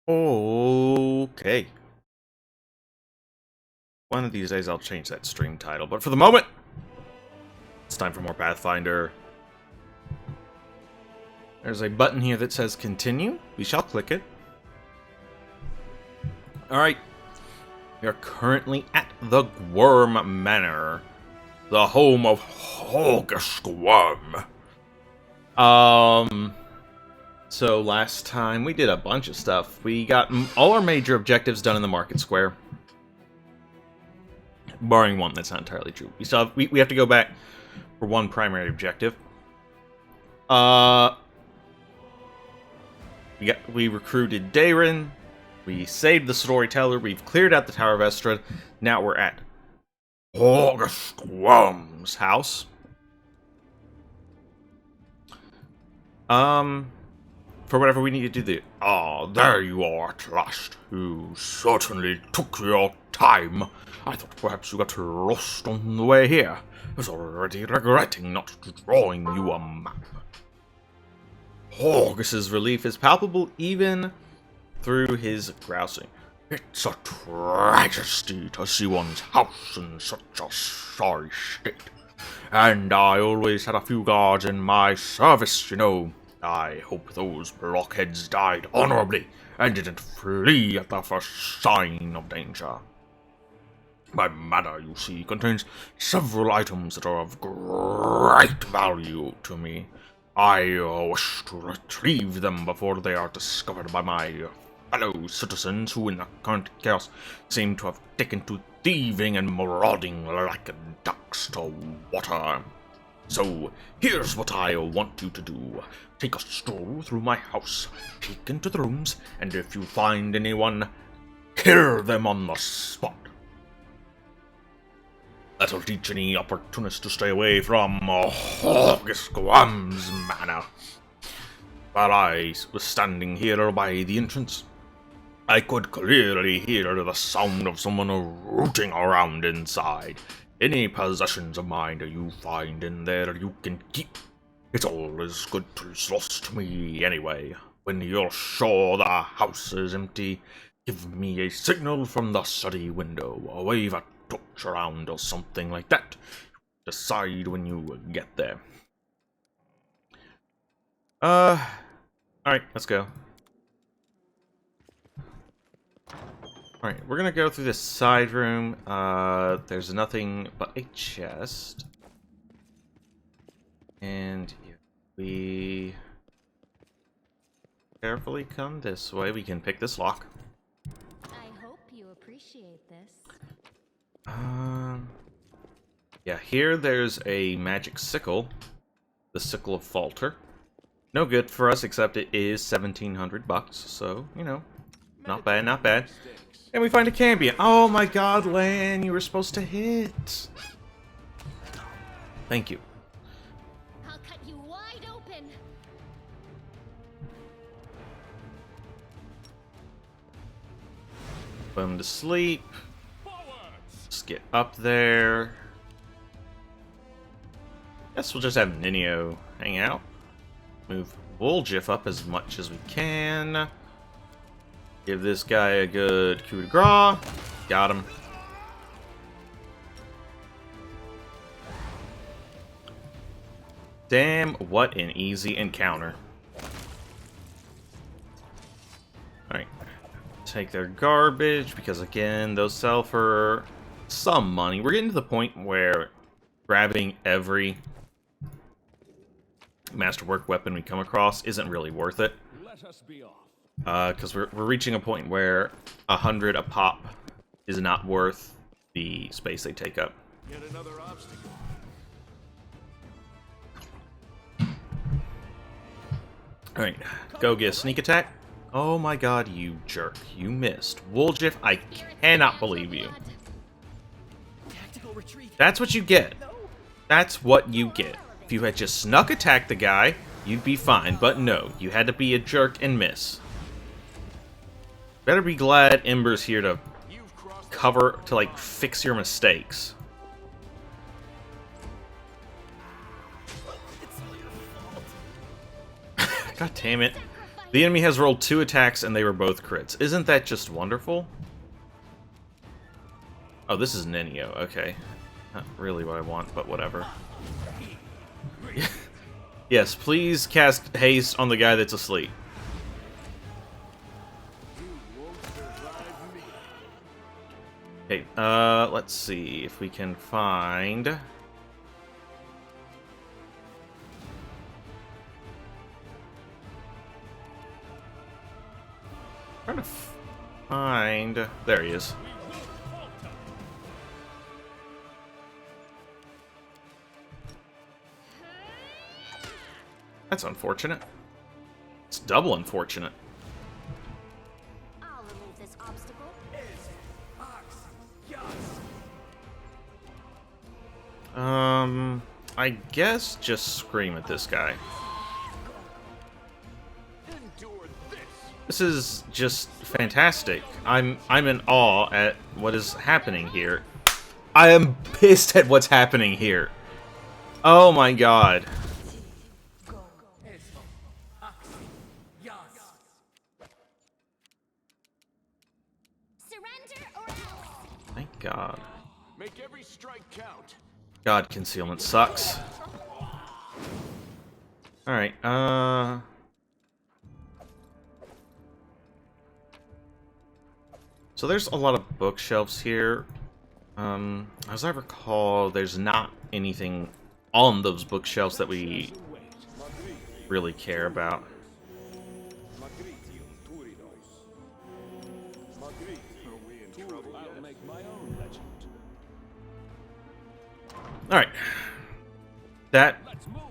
Okay. One of these days I'll change that stream title, but for the moment, it's time for more Pathfinder. There's a button here that says continue. We shall click it. Alright. We are currently at the Gwyrm Manor, the home of August Gwyrm. So last time we did a bunch of stuff. We got all our major objectives done in the market square. Barring one, that's not entirely true. We still have, we have to go back for one primary objective. We recruited Dayron. We saved the storyteller. We've cleared out the Tower of Estrad. Now we're at August Gwyrm's house. For whatever we need to do there. Ah, there you are at last. You certainly took your time. I thought perhaps you got lost on the way here. I was already regretting not drawing you a map. August's relief is palpable even through his grousing. It's a tragedy to see one's house in such a sorry state. And I always had a few guards in my service, you know. I hope those blockheads died honorably and didn't flee at the first sign of danger. My manor, you see, contains several items that are of great value to me. I wish to retrieve them before they are discovered by my fellow citizens who in the current chaos seem to have taken to thieving and marauding like ducks to water. So, here's what I want you to do. Take a stroll through my house, peek into the rooms, and if you find anyone, kill them on the spot. That'll teach any opportunist to stay away from August Gwyrm's manor. While I was standing here by the entrance, I could clearly hear the sound of someone rooting around inside. Any possessions of mine that you find in there you can keep. It's all as good as lost to me anyway. When you're sure the house is empty, give me a signal from the study window, or wave a torch around or something like that. Decide when you get there. Alright, let's go. Alright, we're gonna go through this side room. There's nothing but a chest. And if we carefully come this way, we can pick this lock. I hope you appreciate this. Yeah, here there's a magic sickle. The Sickle of Falter. No good for us, except it is 1,700 bucks, so, you know, not bad, not bad. And we find a Cambion. Oh my god, Lan, you were supposed to hit. Thank you. I'll cut you wide open. Put him to sleep. Just get up there. Guess we'll just have Ninio hang out. Move Woljif up as much as we can. Give this guy a good coup de grace. Got him. Damn, what an easy encounter. Alright. Take their garbage, because again, those sell for some money. We're getting to the point where grabbing every masterwork weapon we come across isn't really worth it. Let us be off. Because we're reaching a point where 100 a pop is not worth the space they take up. Yet another obstacle. Alright, go get a sneak attack. Oh my god, you jerk. You missed. Woljif, I cannot believe you. Tactical retreat. That's what you get. That's what you get. If you had just snuck attacked the guy, you'd be fine. But no, you had to be a jerk and miss. Better be glad Ember's here to cover, to like fix your mistakes. It's all your fault. God damn it. The enemy has rolled 2 attacks and they were both crits. Isn't that just wonderful? Oh, this is Ninio. Okay. Not really what I want, but whatever. Yes, please cast haste on the guy that's asleep. Okay, let's see if we can find... trying to find... there he is. That's unfortunate. It's double unfortunate. I'll remove this obstacle. I guess just scream at this guy. This is just fantastic. I'm in awe at what is happening here. I am pissed at what's happening here. Oh my god. Surrender or else. Thank God. Make every strike count. God, concealment sucks. Alright, so there's a lot of bookshelves here. As I recall, there's not anything on those bookshelves that we really care about. Alright. That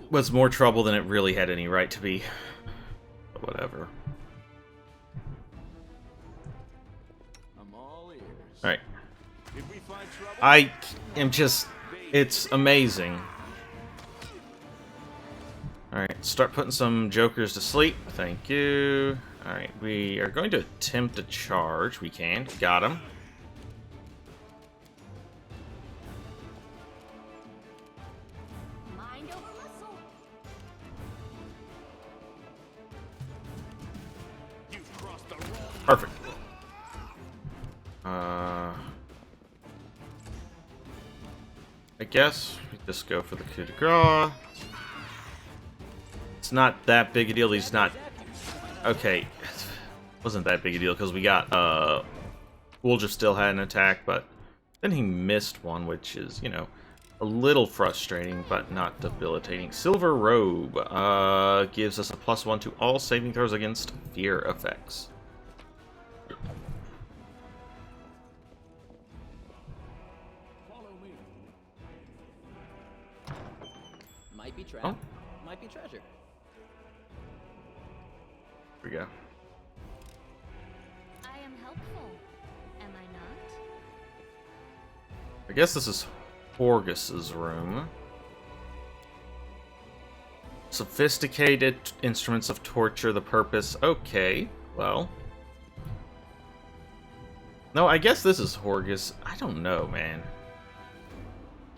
was more trouble than it really had any right to be. But whatever. Alright. I am just... it's amazing. Alright, start putting some jokers to sleep. Thank you. Alright, we are going to attempt a charge. We can. Got him. Mind over muscle. Perfect. I guess we just go for the coup de grace. It's not that big a deal. He's not... okay. Wasn't that big a deal because we got, Wolja still had an attack, but then he missed one, which is, you know, a little frustrating, but not debilitating. Silver Robe, gives us a +1 to all saving throws against fear effects. Might be trap. Oh. Might be treasure. Here we go. I am helpful. Am I not? I guess this is Horgus's room. Sophisticated instruments of torture, the purpose. Okay, well. No, I guess this is Horgus. I don't know, man.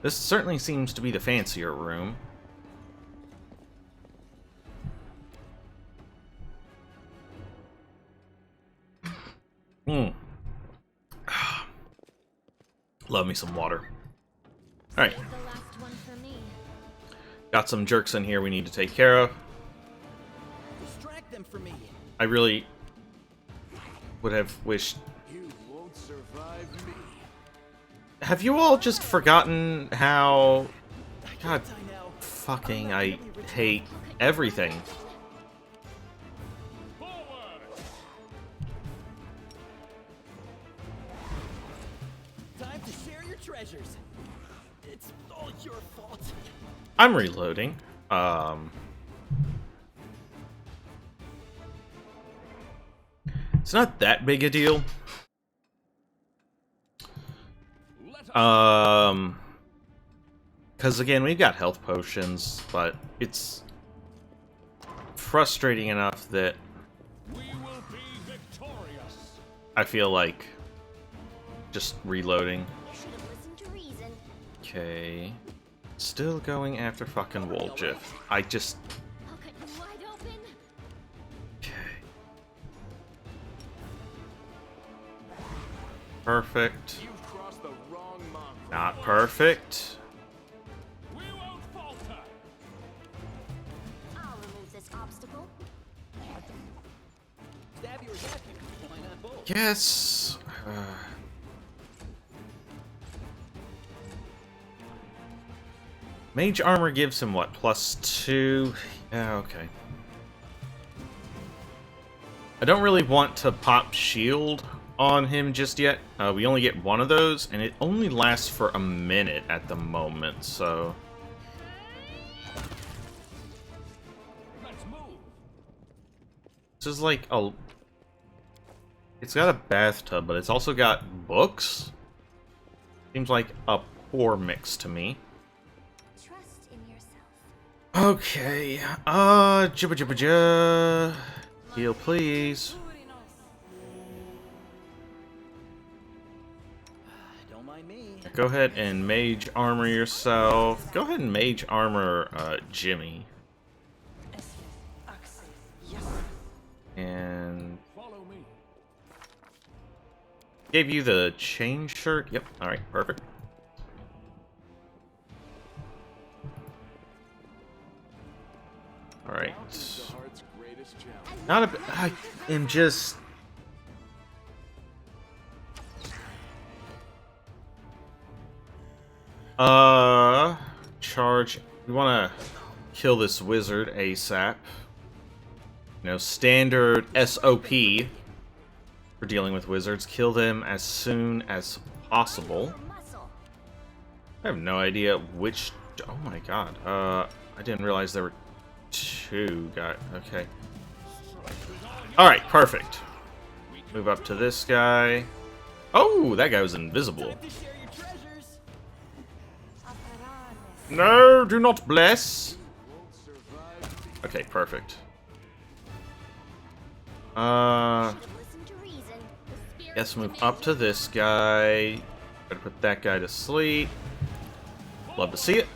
This certainly seems to be the fancier room. Love me some water. Alright. Save the last one for me. Got some jerks in here we need to take care of. Distract them for me. I really would have wished... You won't survive me. have you all just forgotten how... God I know. fucking I hate everything. Time to share your treasures. It's all your fault. I'm reloading. It's not that big a deal. Because again, we've got health potions, but it's frustrating enough that We will be victorious. I feel like just reloading. Should have listened to reason. Okay. Still going after fucking Woljif. I just... I'll cut you wide open. okay. Perfect. You've crossed the wrong monk. Not perfect. We won't falter. I'll remove this obstacle. Stab you or zap you. Why not both? Yes. Mage armor gives him what? +2? Yeah, okay. I don't really want to pop shield on him just yet. We only get one of those, and it only lasts for a minute at the moment, so... Let's move. This is like a... It's got a bathtub, but it's also got books? Seems like a poor mix to me. Trust in yourself. Okay, jibba jibba ja. Heal, please. Don't mind me. Go ahead and mage armor yourself. Go ahead and mage armor, Jimmy. And... Follow me. Gave you the chain shirt. Yep, alright, perfect. Alright. The heart's greatest challenge. Not a... I am just... Charge. We want to kill this wizard ASAP. You know, standard SOP for dealing with wizards. Kill them as soon as possible. Muscle. I have no idea which... Oh my god. I didn't realize there were two guys. Okay. Alright, perfect. Move up to this guy. Oh, that guy was invisible. Time to share your treasures. No, do not bless. Won't survive me. Okay, perfect. Listen to reason. The spirit Guess move up to this guy. Gotta put that guy to sleep. Love to see it.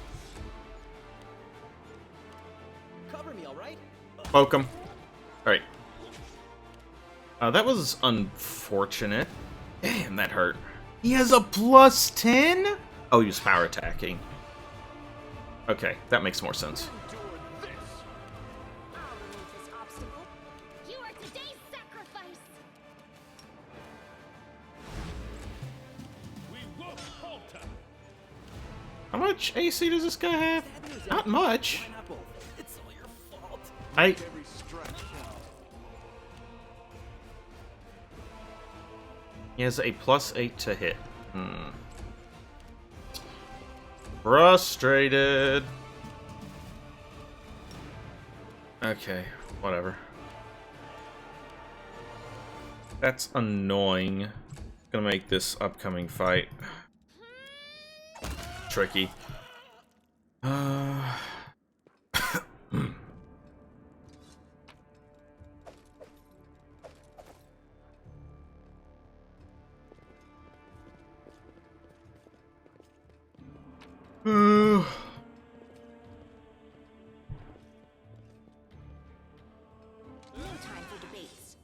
Cover me, all right? Poke him. Alright. That was unfortunate. Damn, that hurt. He has a +10? Oh, he was power attacking. Okay, that makes more sense. Endure this. I'll remove this obstacle. You are today's sacrifice. We won't falter. How much AC does this guy have? Not much. Why not both? It's all your fault. I... Every strike counts. He has a +8 to hit. Frustrated. Okay, whatever. That's annoying. Gonna make this upcoming fight tricky. No time for debates.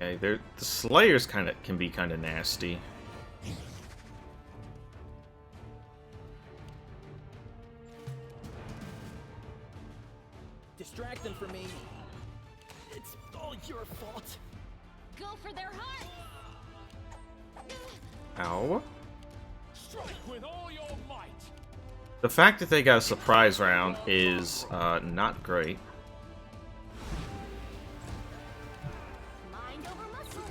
Okay, the Slayers can be kind of nasty. Distract them from me. It's all your fault. Go for their heart. Ow. Strike with all your might. The fact that they got a surprise round is not great. Mind over muscle.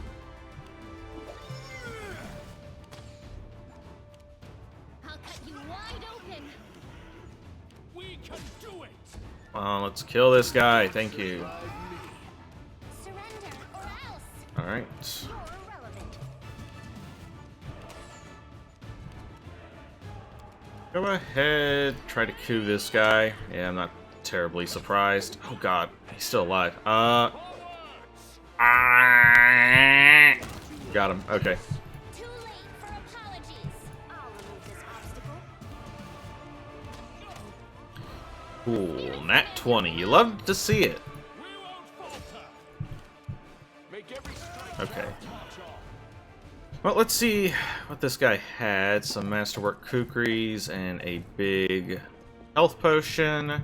I'll cut you wide open. We can do it. Let's kill this guy. Thank you. Surrender or else. Alright. You're irrelevant. Go ahead. Try to coup this guy. Yeah, I'm not terribly surprised. Oh god, he's still alive. Got him. Okay. Too late for apologies. I'll remove this obstacle. Cool. Nat 20. You love to see it. We won't falter. Make every strike Okay. count, John. Well, let's see what this guy had. Some masterwork kukris and a big health potion.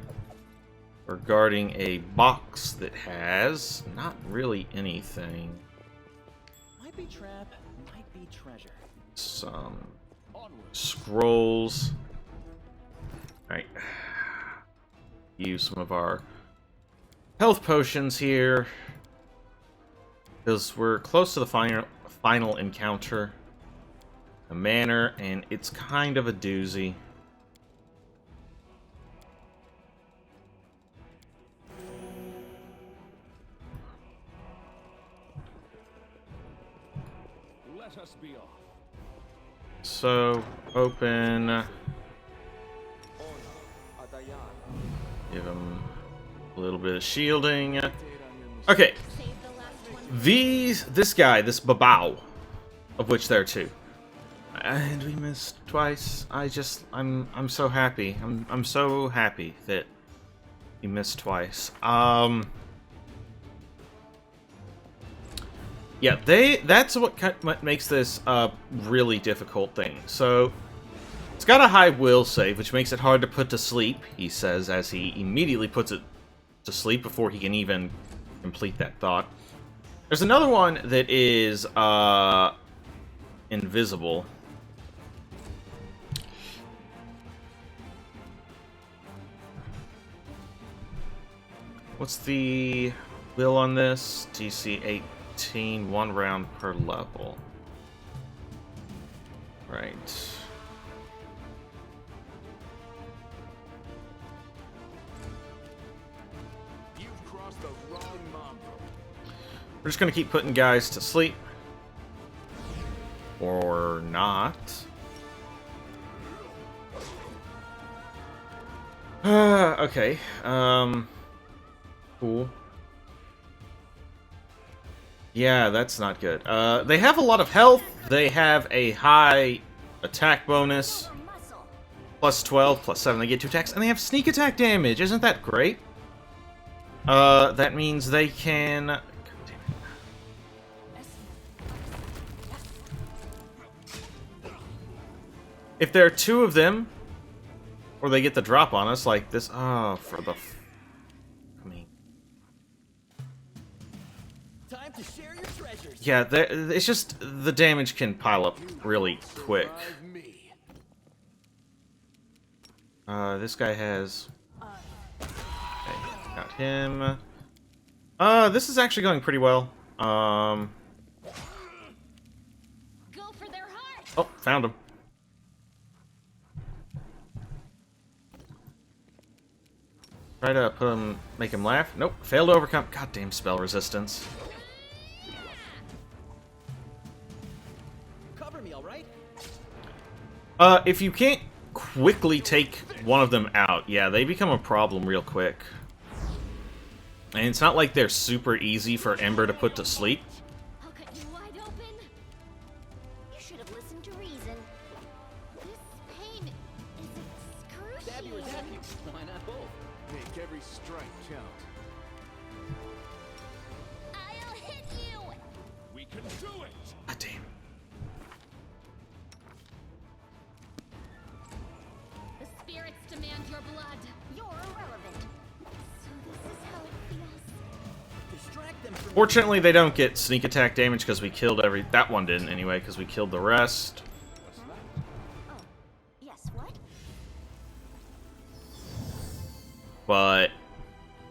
Regarding a box that has not really anything. Might be trap, might be treasure. Some Onward. scrolls. Alright. Use some of our health potions here. Because we're close to the final encounter. A manor, and it's kind of a doozy. Let us be off. So, open. Give him a little bit of shielding. Okay, Save the last one. this guy, this Babao, of which there are two. And we missed twice. I'm so happy. I'm so happy that he missed twice. Yeah, that's what makes this a really difficult thing. So, it's got a high will save, which makes it hard to put to sleep, he says, as he immediately puts it to sleep before he can even complete that thought. There's another one that is, invisible. What's the will on this? DC 18, 1 round per level. Right. You've crossed the wrong mongrel. We're just gonna keep putting guys to sleep. Or not. Okay. Cool. Yeah, that's not good. They have a lot of health. They have a high attack bonus. More muscle. Plus 12, plus 7, they get 2 attacks. And they have sneak attack damage. Isn't that great? That means they can... God damn it. If there are 2 of them, or they get the drop on us like this... Oh, for the... I mean... Time to share your treasures. Yeah, it's just... The damage can pile up really quick. Survive me. This guy has... Okay, got him. This is actually going pretty well. Go for their heart. Oh, found him. Try to put him, make him laugh. Nope, failed to overcome. Goddamn spell resistance. Cover me, all right? If you can't quickly take one of them out, yeah, they become a problem real quick. And it's not like they're super easy for Ember to put to sleep. I'll cut you wide open. You should have listened to reason. This pain is Stab you or zap excruciating. you. Why not both? Make every strike count. I'll hit you. We can do it. God damn. The spirits demand your blood. You're irrelevant. So this is how it feels. Distract them from Fortunately, they don't get sneak attack damage because we killed that one didn't anyway, because we killed the rest. Oh, yes, what? But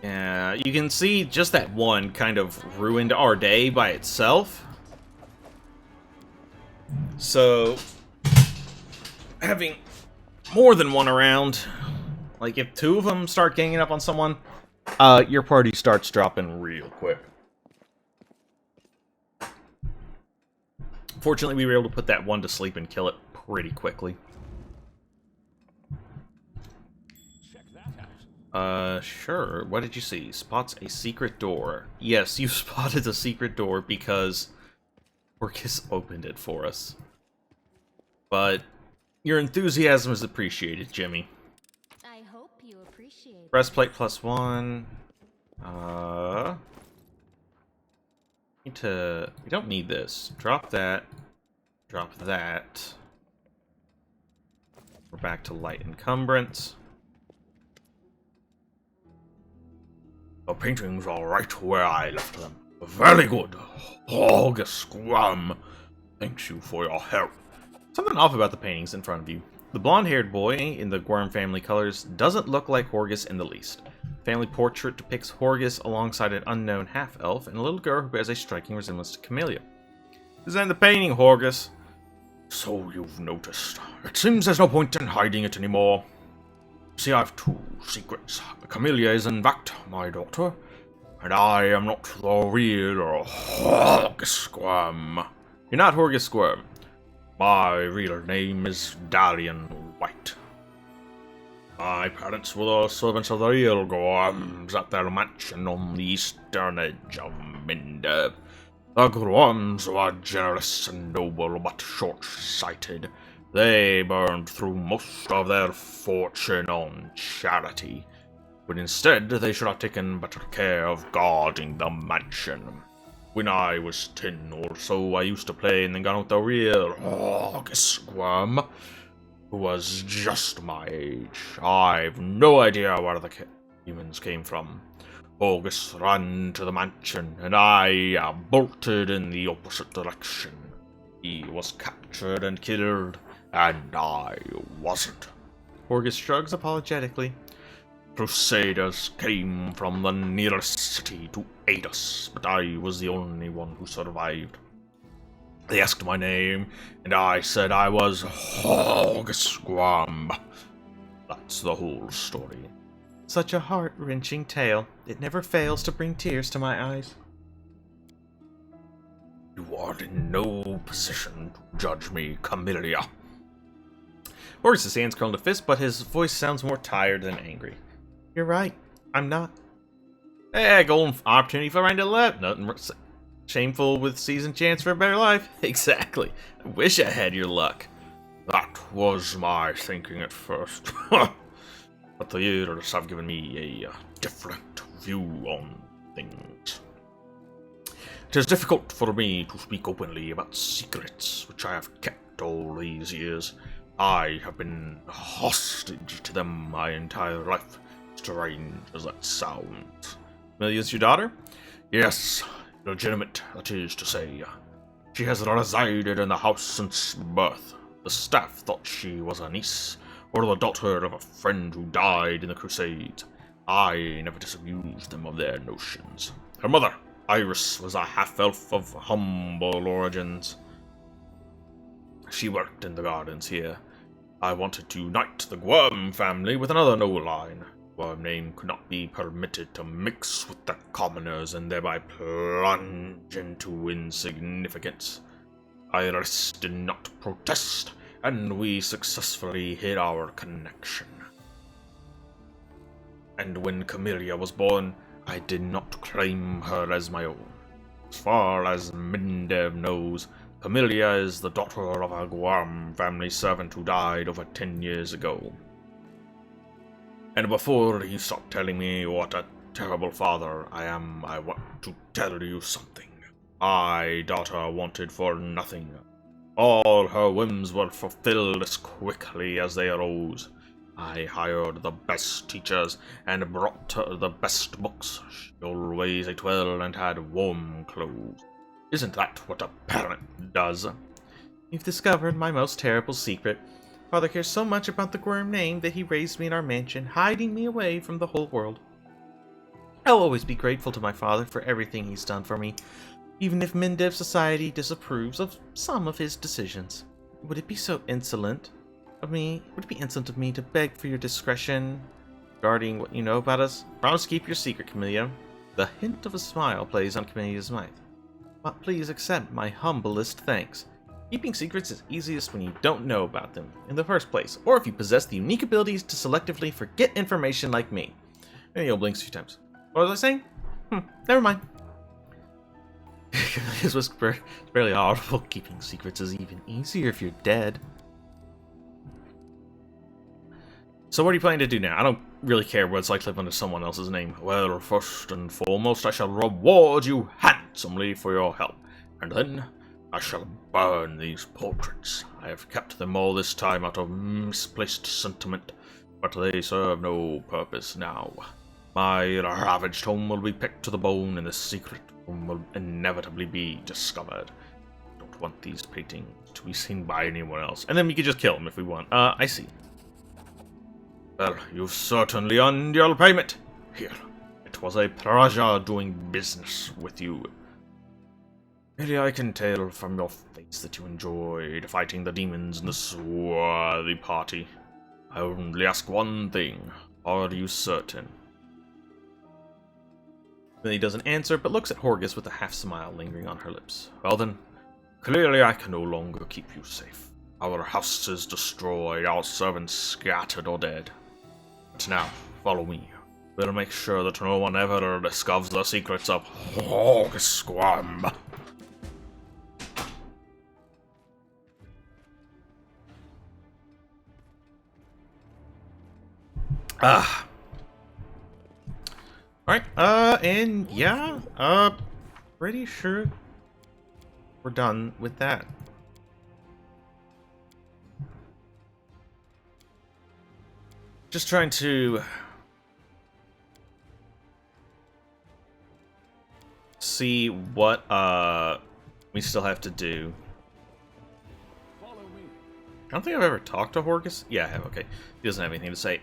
yeah, you can see just that one kind of ruined our day by itself. So having more than one around, like if 2 of them start ganging up on someone, your party starts dropping real quick. Fortunately, we were able to put that one to sleep and kill it pretty quickly. Check that out. Sure. What did you see? Spots a secret door. Yes, you spotted a secret door because Orcus opened it for us. But your enthusiasm is appreciated, Jimmy. I hope you appreciate it. Breastplate +1. We don't need this. Drop that. Drop that. We're back to light encumbrance. The paintings are right where I left them. Very good. August Graham. Thanks you for your help. Something off about the paintings in front of you. The blonde-haired boy in the Gorm family colors doesn't look like Horgus in the least. Family portrait depicts Horgus alongside an unknown half-elf and a little girl who has a striking resemblance to Camellia. Design the painting, Horgus. So you've noticed. It seems there's no point in hiding it anymore. See, I have two secrets. Camellia is in fact my daughter, and I am not the real Horgus Squirm. You're not Horgus Squirm. My real name is Dalian White. My parents were the servants of the real Gorms at their mansion on the eastern edge of Minder. The Gorms were generous and noble, but short-sighted. They burned through most of their fortune on charity, but instead they should have taken better care of guarding the mansion. When I was 10 or so, I used to play and then got with the real August Squirm, who was just my age. I've no idea where the humans came from. August ran to the mansion, and I bolted in the opposite direction. He was captured and killed, and I wasn't. Horgus shrugs apologetically. Crusaders came from the nearest city to aid us, but I was the only one who survived. They asked my name, and I said I was Hogsquam. That's the whole story. Such a heart-wrenching tale. It never fails to bring tears to my eyes. You are in no position to judge me, Camellia. Horgus' hands curl into fist, but his voice sounds more tired than angry. You're right. I'm not. Hey, golden opportunity for Ryan to left. Nothing shameful with seasoned chance for a better life. Exactly. I wish I had your luck. That was my thinking at first. But the years have given me a different view on things. It is difficult for me to speak openly about secrets which I have kept all these years. I have been hostage to them my entire life, strange as that sounds. Amelia's your daughter? Yes, legitimate, that is to say. She has resided in the house since birth. The staff thought she was a niece, or the daughter of a friend who died in the Crusades. I never disabused them of their notions. Her mother, Iris, was a half-elf of humble origins. She worked in the gardens here. I wanted to unite the Gwyrm family with another noble line. Gwyrm name could not be permitted to mix with the commoners and thereby plunge into insignificance. Iris did not protest, and we successfully hid our connection. And when Camellia was born, I did not claim her as my own. As far as Mindev knows, Camellia is the daughter of a Gwyrm family servant who died over 10 years ago. And before you stop telling me what a terrible father I am, I want to tell you something. My daughter wanted for nothing. All her whims were fulfilled as quickly as they arose. I hired the best teachers and brought her the best books. She always ate well and had warm clothes. Isn't that what a parent does? You've discovered my most terrible secret. Father cares so much about the Gwyrm name that he raised me in our mansion, hiding me away from the whole world. I'll always be grateful to my father for everything he's done for me, even if Mindev society disapproves of some of his decisions. Would it be so insolent of me? Would it be insolent of me to beg for your discretion regarding what you know about us? Promise to keep your secret, Camellia. The hint of a smile plays on Camelia's mouth. But please accept my humblest thanks. Keeping secrets is easiest when you don't know about them in the first place, or if you possess the unique abilities to selectively forget information like me. Camilla blinks a few times. What was I saying? Never mind. Camelia's whisper is barely audible. Keeping secrets is even easier if you're dead. So what are you planning to do now? I don't really care what it's like to live under someone else's name. Well, first and foremost, I shall reward you handsomely for your help. And then, I shall burn these portraits. I have kept them all this time out of misplaced sentiment, but they serve no purpose now. My ravaged home will be picked to the bone, and the secret room will inevitably be discovered. I don't want these paintings to be seen by anyone else. And then we could just kill them if we want. I see. Well, you've certainly earned your payment. Here, it was a pleasure doing business with you. Maybe I can tell from your face that you enjoyed fighting the demons in the swarthy party. I only ask one thing. Are you certain? Then he doesn't answer, but looks at Horgus with a half-smile lingering on her lips. Well then, clearly I can no longer keep you safe. Our house is destroyed, our servants scattered or dead. But now, follow me. We'll make sure that no one ever discovers the secrets of Hogsquam. Alright, and yeah, pretty sure we're done with that. Just trying to see what, we still have to do. Follow me. I don't think I've ever talked to Horgus. Yeah, I have, okay. He doesn't have anything to say.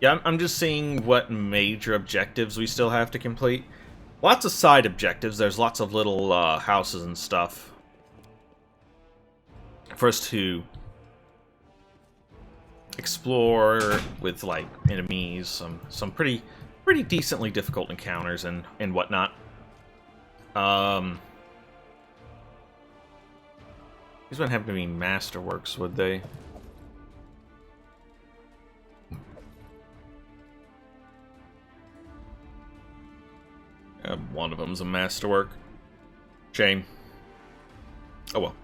Yeah, I'm just seeing what major objectives we still have to complete. Lots of side objectives. There's lots of little houses and stuff for us to explore with, like, enemies. Some pretty decently difficult encounters and whatnot. These wouldn't happen to be masterworks, would they? One of them's a masterwork. Shame. Oh well.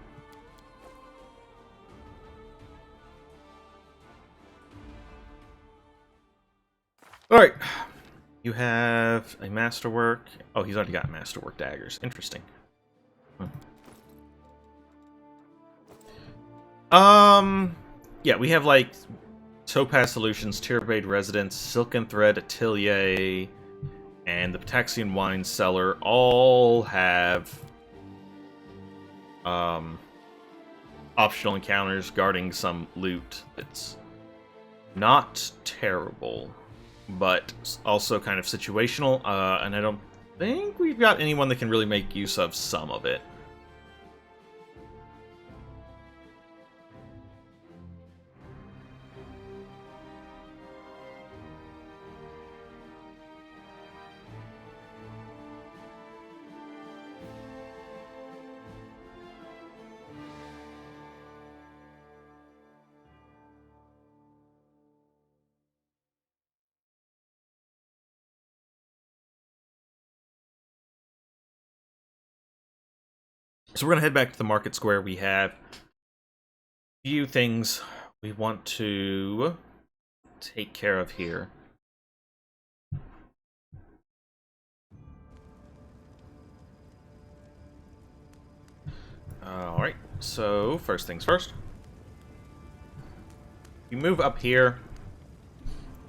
Alright. You have a masterwork. Oh, he's already got masterwork daggers. Interesting. Yeah, we have like Topaz Solutions, Tierblade Residence, Silken Thread Atelier, and the Pataxian Wine Cellar all have optional encounters guarding some loot that's not terrible, but also kind of situational, and I don't think we've got anyone that can really make use of some of it. So we're going to head back to the market square. We have a few things we want to take care of here. Alright, so first things first. We move up here,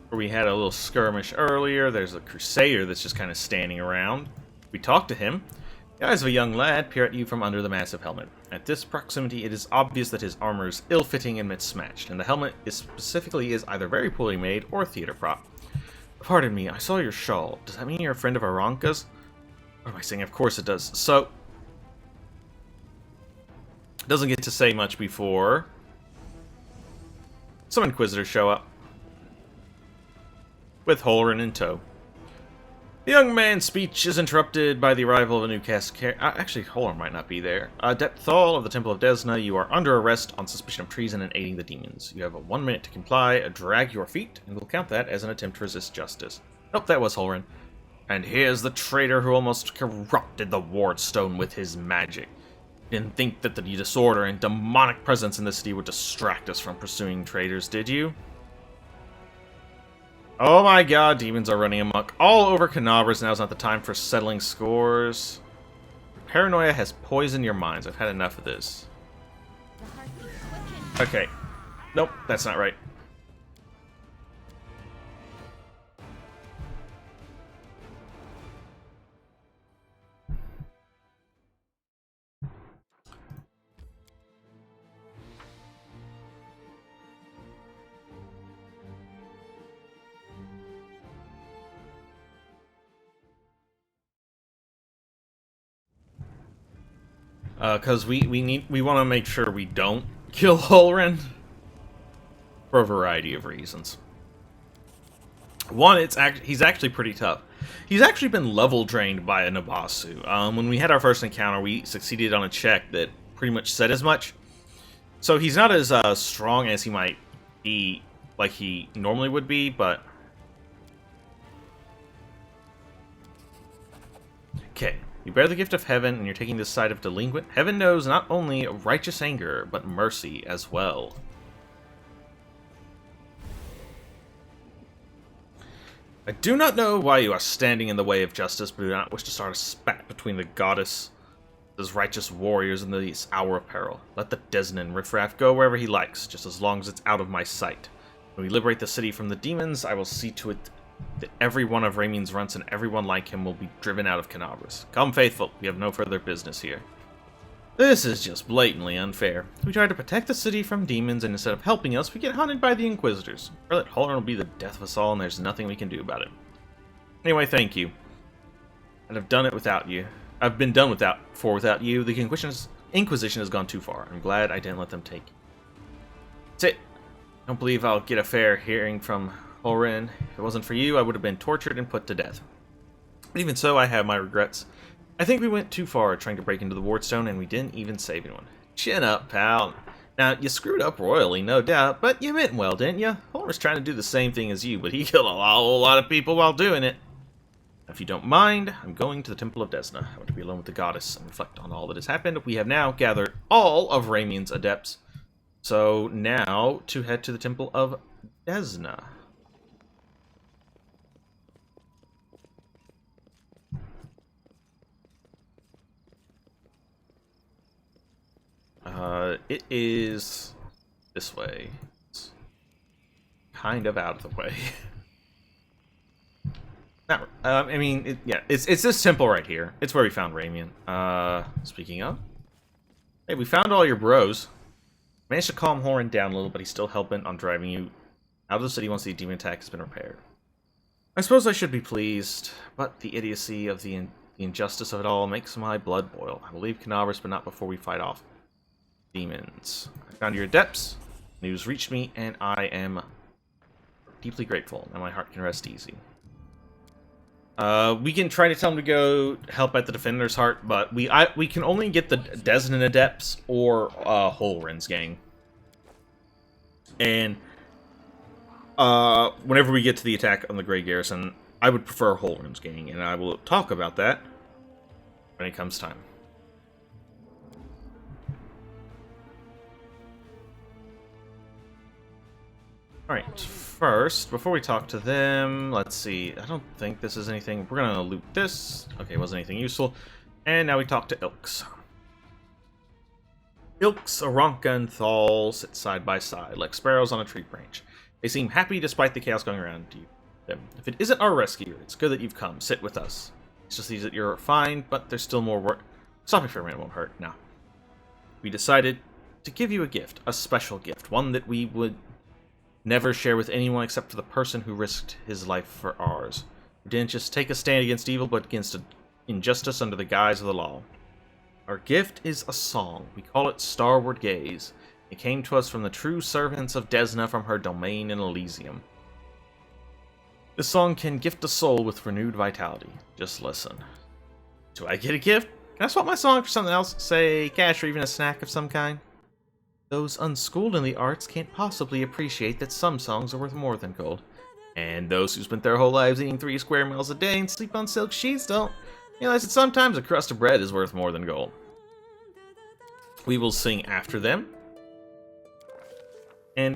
where we had a little skirmish earlier. There's a crusader that's just kind of standing around. We talk to him. The eyes of a young lad peer at you from under the massive helmet. At this proximity, it is obvious that his armor is ill-fitting and mismatched, and the helmet specifically is either very poorly made or a theater prop. Pardon me, I saw your shawl. Does that mean you're a friend of Aranka's? What am I saying? Of course it does. So, doesn't get to say much before some Inquisitors show up, with Holrin in tow. The young man's speech is interrupted by the arrival of a new cast character. Actually, Holrin might not be there. Depthal of the Temple of Desna, you are under arrest on suspicion of treason and aiding the demons. You have 1 minute to comply, drag your feet, and we'll count that as an attempt to resist justice. Nope, that was Holrin. And here's the traitor who almost corrupted the Wardstone with his magic. Didn't think that the disorder and demonic presence in the city would distract us from pursuing traitors, did you? Oh my god, demons are running amok all over Canabras. Now's not the time for settling scores. paranoia has poisoned your minds. I've had enough of this. The heartbeat quicken. Okay. Nope, that's not right. Because we want to make sure we don't kill Holren for a variety of reasons. One, he's actually pretty tough. He's actually been level drained by a Nabasu. When we had our first encounter, we succeeded on a check that pretty much said as much. So he's not as strong as he might be, like he normally would be, but... Okay. You bear the gift of heaven, and you're taking this side of delinquent. Heaven knows not only righteous anger, but mercy as well. I do not know why you are standing in the way of justice, but do not wish to start a spat between the goddess, those righteous warriors in this hour of peril. Let the Desnan riffraff go wherever he likes, just as long as it's out of my sight. When we liberate the city from the demons, I will see to it that every one of Ramien's runts and everyone like him will be driven out of Canabras. Come, faithful, we have no further business here. This is just blatantly unfair. We try to protect the city from demons, and instead of helping us, we get hunted by the Inquisitors. Or that Holren will be the death of us all, and there's nothing we can do about it. Anyway, thank you. And I've done it without you. I've been done without you. The Inquisition has gone too far. I'm glad I didn't let them take you. That's it. I don't believe I'll get a fair hearing from Holren. If it wasn't for you, I would have been tortured and put to death. But even so, I have my regrets. I think we went too far trying to break into the Wardstone, and we didn't even save anyone. Chin up, pal. Now, you screwed up royally, no doubt, but you meant well, didn't you? Holren was trying to do the same thing as you, but he killed a whole lot of people while doing it. If you don't mind, I'm going to the Temple of Desna. I want to be alone with the goddess and reflect on all that has happened. We have now gathered all of Ramien's adepts. So now to head to the Temple of Desna. It is this way. It's kind of out of the way. Not, I mean, it's this temple right here. It's where we found Ramien. Speaking of, hey, we found all your bros. Managed to calm Holren down a little, but he's still hell-bent on driving you out of the city once the demon attack has been repaired. I suppose I should be pleased, but the idiocy of the injustice of it all makes my blood boil. I will leave Canabras, but not before we fight off demons. I found your adepts. News reached me, and I am deeply grateful, and my heart can rest easy. We can try to tell him to go help at the Defender's Heart, but we can only get the Desnan Adepts or Holren's gang. And whenever we get to the attack on the Grey Garrison, I would prefer Holren's gang, and I will talk about that when it comes time. Alright, first, before we talk to them, let's see. I don't think this is anything. We're gonna loot this. Okay, wasn't anything useful. And now we talk to Ilks. Ilks, Aranka, and Thal sit side by side, like sparrows on a tree branch. They seem happy despite the chaos going around them. If it isn't our rescue, it's good that you've come. Sit with us. It's just that you're fine, but there's still more work. Stopping for a minute won't hurt. Now, we decided to give you a gift, a special gift, one that we would never share with anyone except for the person who risked his life for ours. We didn't just take a stand against evil, but against injustice under the guise of the law. Our gift is a song. We call it Starward Gaze. It came to us from the true servants of Desna from her domain in Elysium. This song can gift a soul with renewed vitality. Just listen. Do I get a gift? Can I swap my song for something else? Say, cash or even a snack of some kind? Those unschooled in the arts can't possibly appreciate that some songs are worth more than gold. And those who spent their whole lives eating 3 square meals a day and sleep on silk sheets don't realize that sometimes a crust of bread is worth more than gold. We will sing after them. And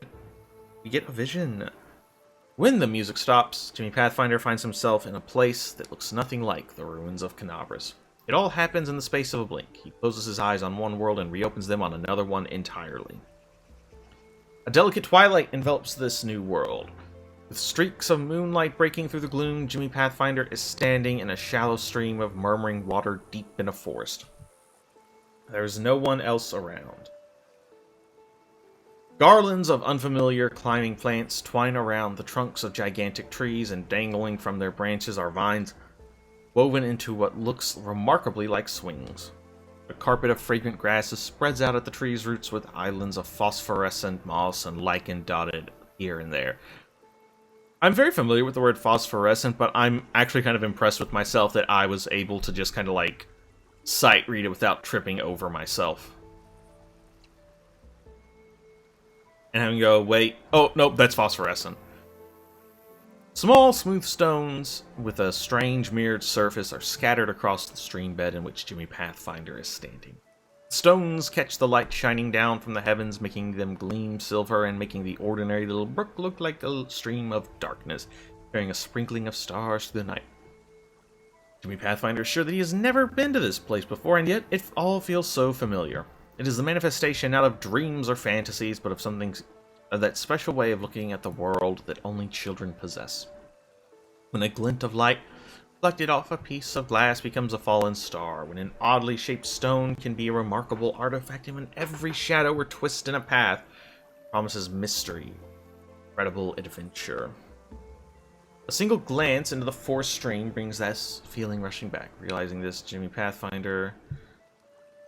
we get a vision. When the music stops, Jimmy Pathfinder finds himself in a place that looks nothing like the ruins of Canabras. It all happens in the space of a blink. He closes his eyes on one world and reopens them on another one entirely. A delicate twilight envelops this new world. With streaks of moonlight breaking through the gloom, Jimmy Pathfinder is standing in a shallow stream of murmuring water deep in a forest. There is no one else around. Garlands of unfamiliar climbing plants twine around the trunks of gigantic trees, and dangling from their branches are vines woven into what looks remarkably like swings. A carpet of fragrant grasses spreads out at the tree's roots, with islands of phosphorescent moss and lichen dotted here and there. I'm very familiar with the word phosphorescent, but I'm actually kind of impressed with myself that I was able to just kind of like sight read it without tripping over myself. And having to go, wait, oh, nope, that's phosphorescent. Small, smooth stones with a strange mirrored surface are scattered across the stream bed in which Jimmy Pathfinder is standing. Stones catch the light shining down from the heavens, making them gleam silver and making the ordinary little brook look like a stream of darkness, carrying a sprinkling of stars through the night. Jimmy Pathfinder is sure that he has never been to this place before, and yet it all feels so familiar. It is the manifestation not of dreams or fantasies, but of something of that special way of looking at the world that only children possess. When a glint of light reflected off a piece of glass becomes a fallen star, when an oddly shaped stone can be a remarkable artifact, and when every shadow or twist in a path promises mystery, incredible adventure. A single glance into the forest stream brings that feeling rushing back. Realizing this, Jimmy Pathfinder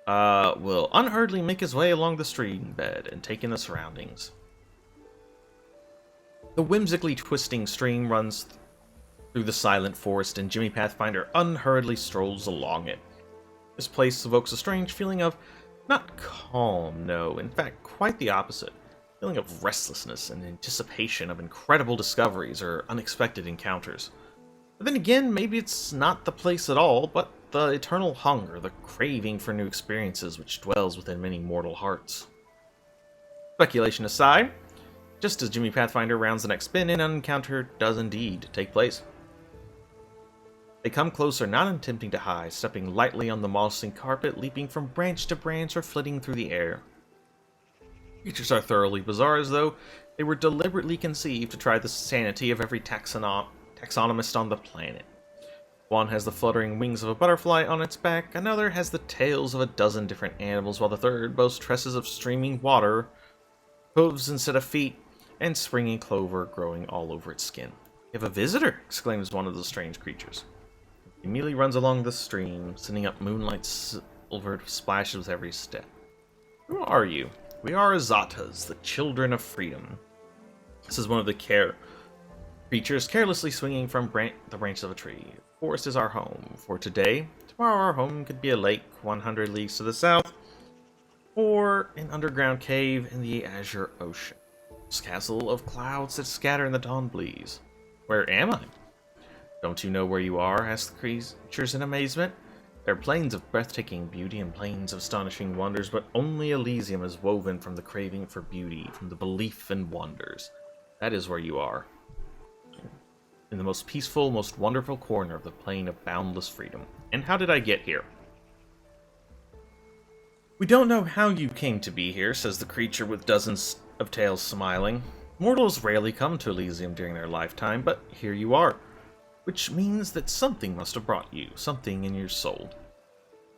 will unhurriedly make his way along the stream bed and take in the surroundings. The whimsically twisting stream runs through the silent forest, and Jimmy Pathfinder unhurriedly strolls along it. This place evokes a strange feeling of, not calm, no, in fact, quite the opposite. A feeling of restlessness and anticipation of incredible discoveries or unexpected encounters. But then again, maybe it's not the place at all, but the eternal hunger, the craving for new experiences which dwells within many mortal hearts. Speculation aside, just as Jimmy Pathfinder rounds the next bend, an encounter does indeed take place. They come closer, not attempting to hide, stepping lightly on the mossy carpet, leaping from branch to branch or flitting through the air. Creatures are thoroughly bizarre, as though they were deliberately conceived to try the sanity of every taxonomist on the planet. One has the fluttering wings of a butterfly on its back, another has the tails of a dozen different animals, while the third boasts tresses of streaming water, hooves instead of feet, and springy clover growing all over its skin. "You have a visitor!" exclaims one of the strange creatures. He immediately runs along the stream, sending up moonlight silvered splashes with every step. "Who are you?" "We are Azatas, the children of freedom." This is one of the creatures carelessly swinging from the branches of a tree. "The forest is our home for today. Tomorrow our home could be a lake 100 leagues to the south, or an underground cave in the azure ocean. This castle of clouds that scatter in the dawn breeze." "Where am I?" "Don't you know where you are?" asked the creatures in amazement. "There are plains of breathtaking beauty and plains of astonishing wonders, but only Elysium is woven from the craving for beauty, from the belief in wonders. That is where you are. In the most peaceful, most wonderful corner of the plain of boundless freedom. And how did I get here?" "We don't know how you came to be here," says the creature with dozens of tails smiling. "Mortals rarely come to Elysium during their lifetime, but here you are. Which means that something must have brought you, something in your soul.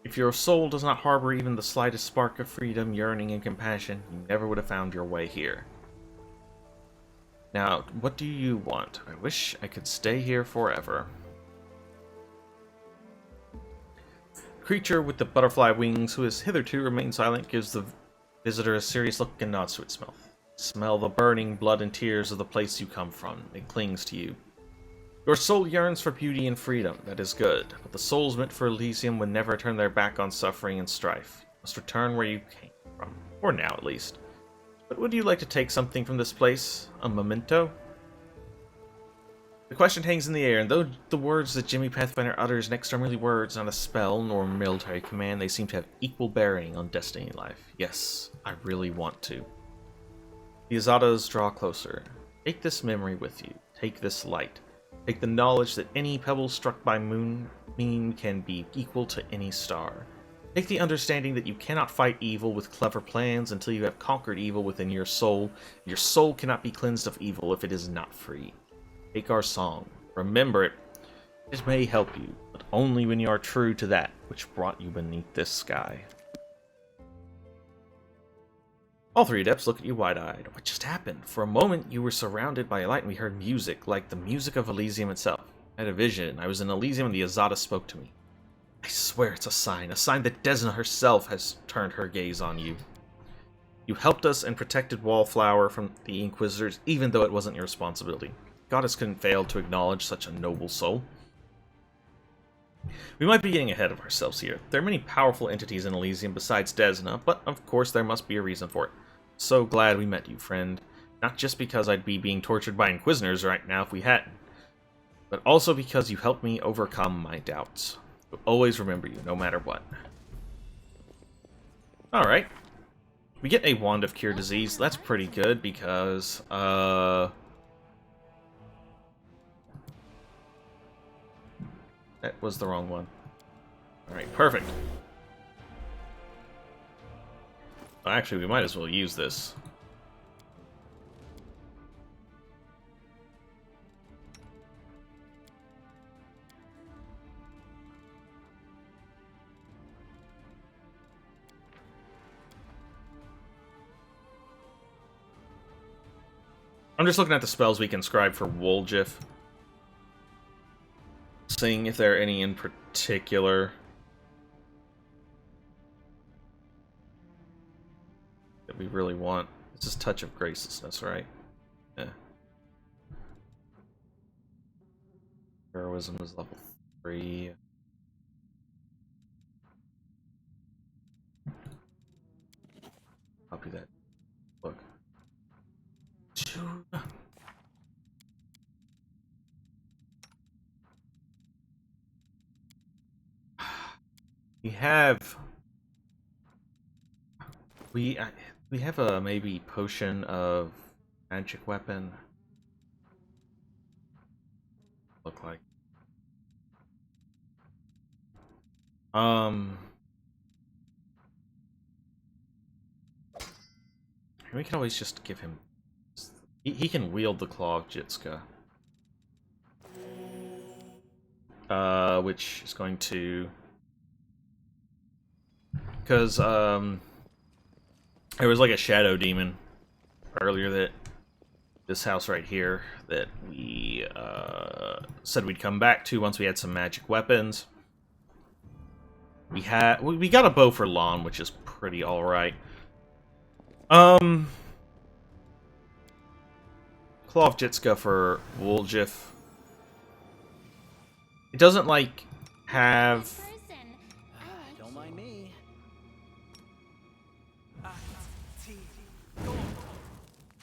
If your soul does not harbor even the slightest spark of freedom, yearning, and compassion, you never would have found your way here. Now, what do you want? I wish I could stay here forever." The creature with the butterfly wings, who has hitherto remained silent, gives the visitor a serious look and nods to its smell. "Smell the burning blood and tears of the place you come from. It clings to you. Your soul yearns for beauty and freedom. That is good. But the souls meant for Elysium would never turn their back on suffering and strife. You must return where you came from. For now, at least. But would you like to take something from this place? A memento?" The question hangs in the air, and though the words that Jimmy Pathfinder utters next are merely words, not a spell nor military command, they seem to have equal bearing on destiny life. Yes, I really want to. The Azatas draw closer. "Take this memory with you. Take this light. Take the knowledge that any pebble struck by moonbeam can be equal to any star. Take the understanding that you cannot fight evil with clever plans until you have conquered evil within your soul. Your soul cannot be cleansed of evil if it is not free. Take our song. Remember it. It may help you, but only when you are true to that which brought you beneath this sky. All three adepts look at you wide-eyed. What just happened? For a moment, you were surrounded by a light and we heard music, like the music of Elysium itself. I had a vision. I was in Elysium and the Azada spoke to me. I swear it's a sign that Desna herself has turned her gaze on you. You helped us and protected Wallflower from the Inquisitors, even though it wasn't your responsibility. Goddess couldn't fail to acknowledge such a noble soul. We might be getting ahead of ourselves here. There are many powerful entities in Elysium besides Desna, but of course there must be a reason for it. So glad we met you, friend. Not just because I'd be being tortured by Inquisitors right now if we hadn't, but also because you helped me overcome my doubts. I'll always remember you, no matter what. Alright. We get a Wand of Cure Disease. That's pretty good because, that was the wrong one. Alright, perfect. Well, actually, we might as well use this. I'm just looking at the spells we can scribe for Woljif. Seeing if there are any in particular that we really want. This is Touch of Graciousness, right? Yeah. Heroism is level 3. Copy that. Look. 2. We have a maybe potion of magic weapon. Look like. We can always just give him. He can wield the Claw of Jitska. Which is going to. Because, there was like a shadow demon earlier that this house right here that we said we'd come back to once we had some magic weapons. We got a bow for Lon, which is pretty alright. Claw of Jitska for Woljif. It doesn't like have. Don't mind me.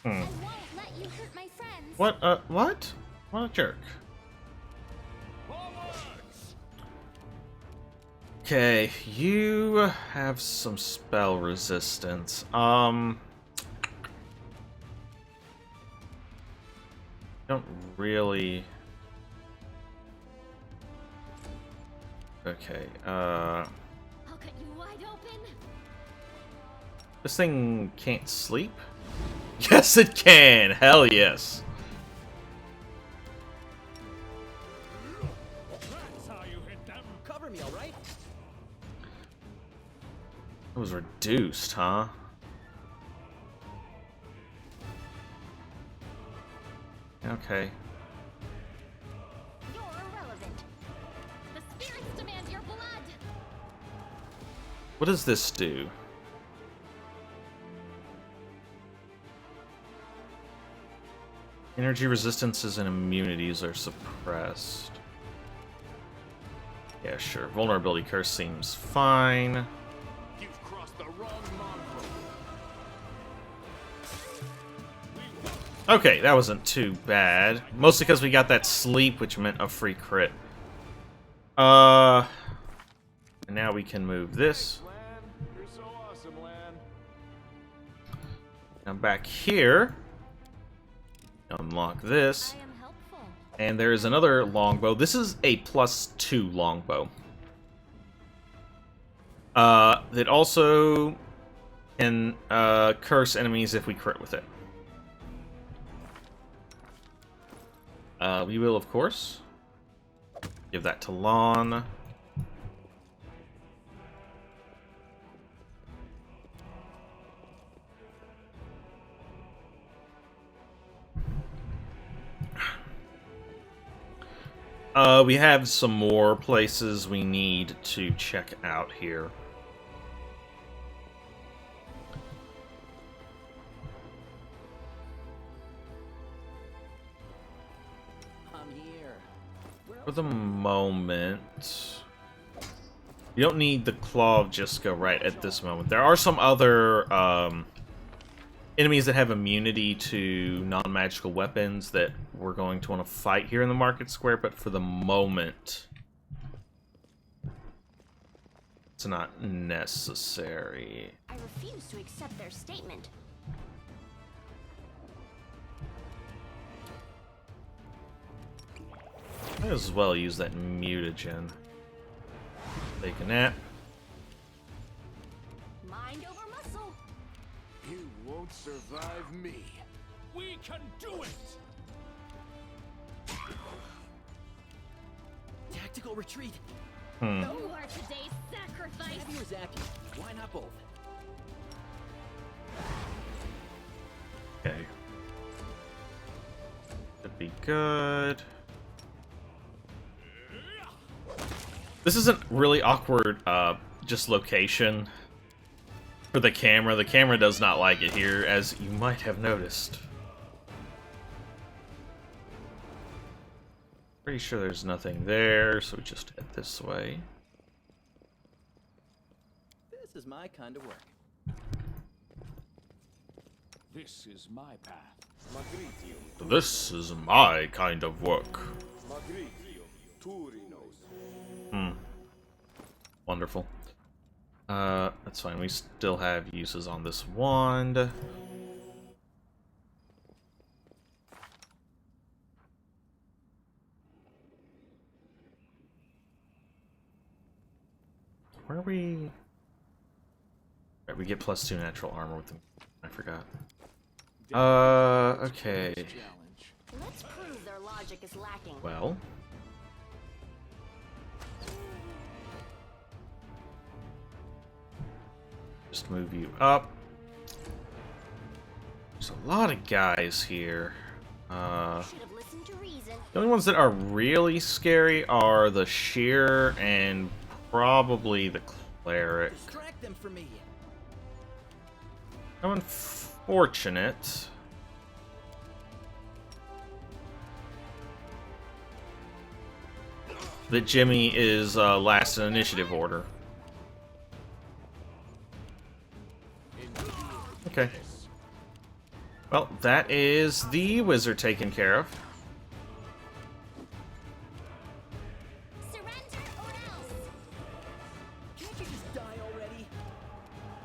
I won't let you hurt my friends. What? What? What a jerk. Okay, you have some spell resistance. Don't really. Okay, I'll cut you wide open. this thing can't sleep? Yes, it can! Hell yes! That's how you hit them. Cover me, all right? It was reduced, huh? Okay. You're irrelevant. The spirits demand your blood. What does this do? Energy resistances and immunities are suppressed. Yeah, sure. Vulnerability curse seems fine. You've crossed the wrong mongrel. Okay, that wasn't too bad. Mostly because we got that sleep, which meant a free crit. And now we can move this. Lan, you're so awesome, Lan. Now back here. Unlock this. I am helpful. And there is another longbow. This is a +2 longbow. That also can curse enemies if we crit with it. We will, of course, give that to Lon. We have some more places we need to check out here. I'm here. For the moment, you don't need the Claw of Jiska right at this moment. There are some other enemies that have immunity to non-magical weapons that we're going to want to fight here in the market square, but for the moment, it's not necessary. I refuse to accept their statement. Might as well use that mutagen. Take a nap. Mind over muscle. You won't survive me. We can do it! Tactical retreat. You are today's sacrifice. Abby or Zappy? Why not both? Okay. Should be good. This is a really awkward, just location for the camera. The camera does not like it here, as you might have noticed. Pretty sure there's nothing there, so we just head this way. This is my kind of work. This is my path. This is my kind of work. Wonderful. That's fine. We still have uses on this wand. Where are we? Right, we get +2 natural armor with them. I forgot. Okay. Let's prove their logic is lacking. Well. Just move you up. There's a lot of guys here. Should have listened to reason. The only ones that are really scary are the Shear and probably the Cleric. Distract them for me. How unfortunate. That Jimmy is last in initiative order. Okay. Well, that is the wizard taken care of. Surrender or else. Can't you just die already?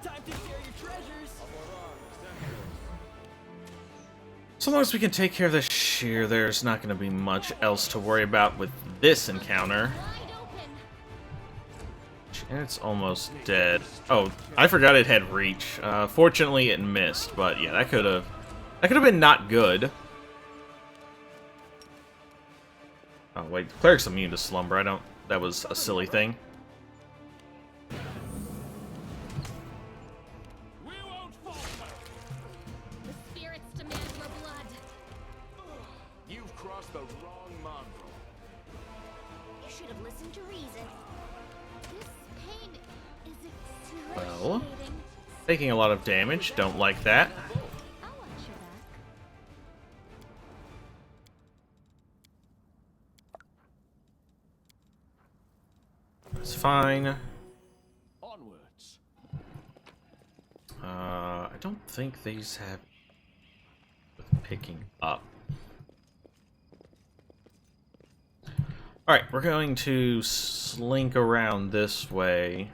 Time to share your treasures. So long as we can take care of the Shear, there's not going to be much else to worry about with this encounter. Wide open. And it's almost dead. Oh, I forgot it had reach. Fortunately, it missed, but yeah, that could have been not good. Oh wait, the Cleric's immune to slumber. That was a silly thing. We won't falter! The spirits demand your blood. You've crossed the wrong mongrel. You should have listened to reason. This pain is Well. excruciating. Taking a lot of damage. Don't like that. I'll watch your back. It's fine. Onwards. I don't think these have with picking up. Alright, we're going to slink around this way.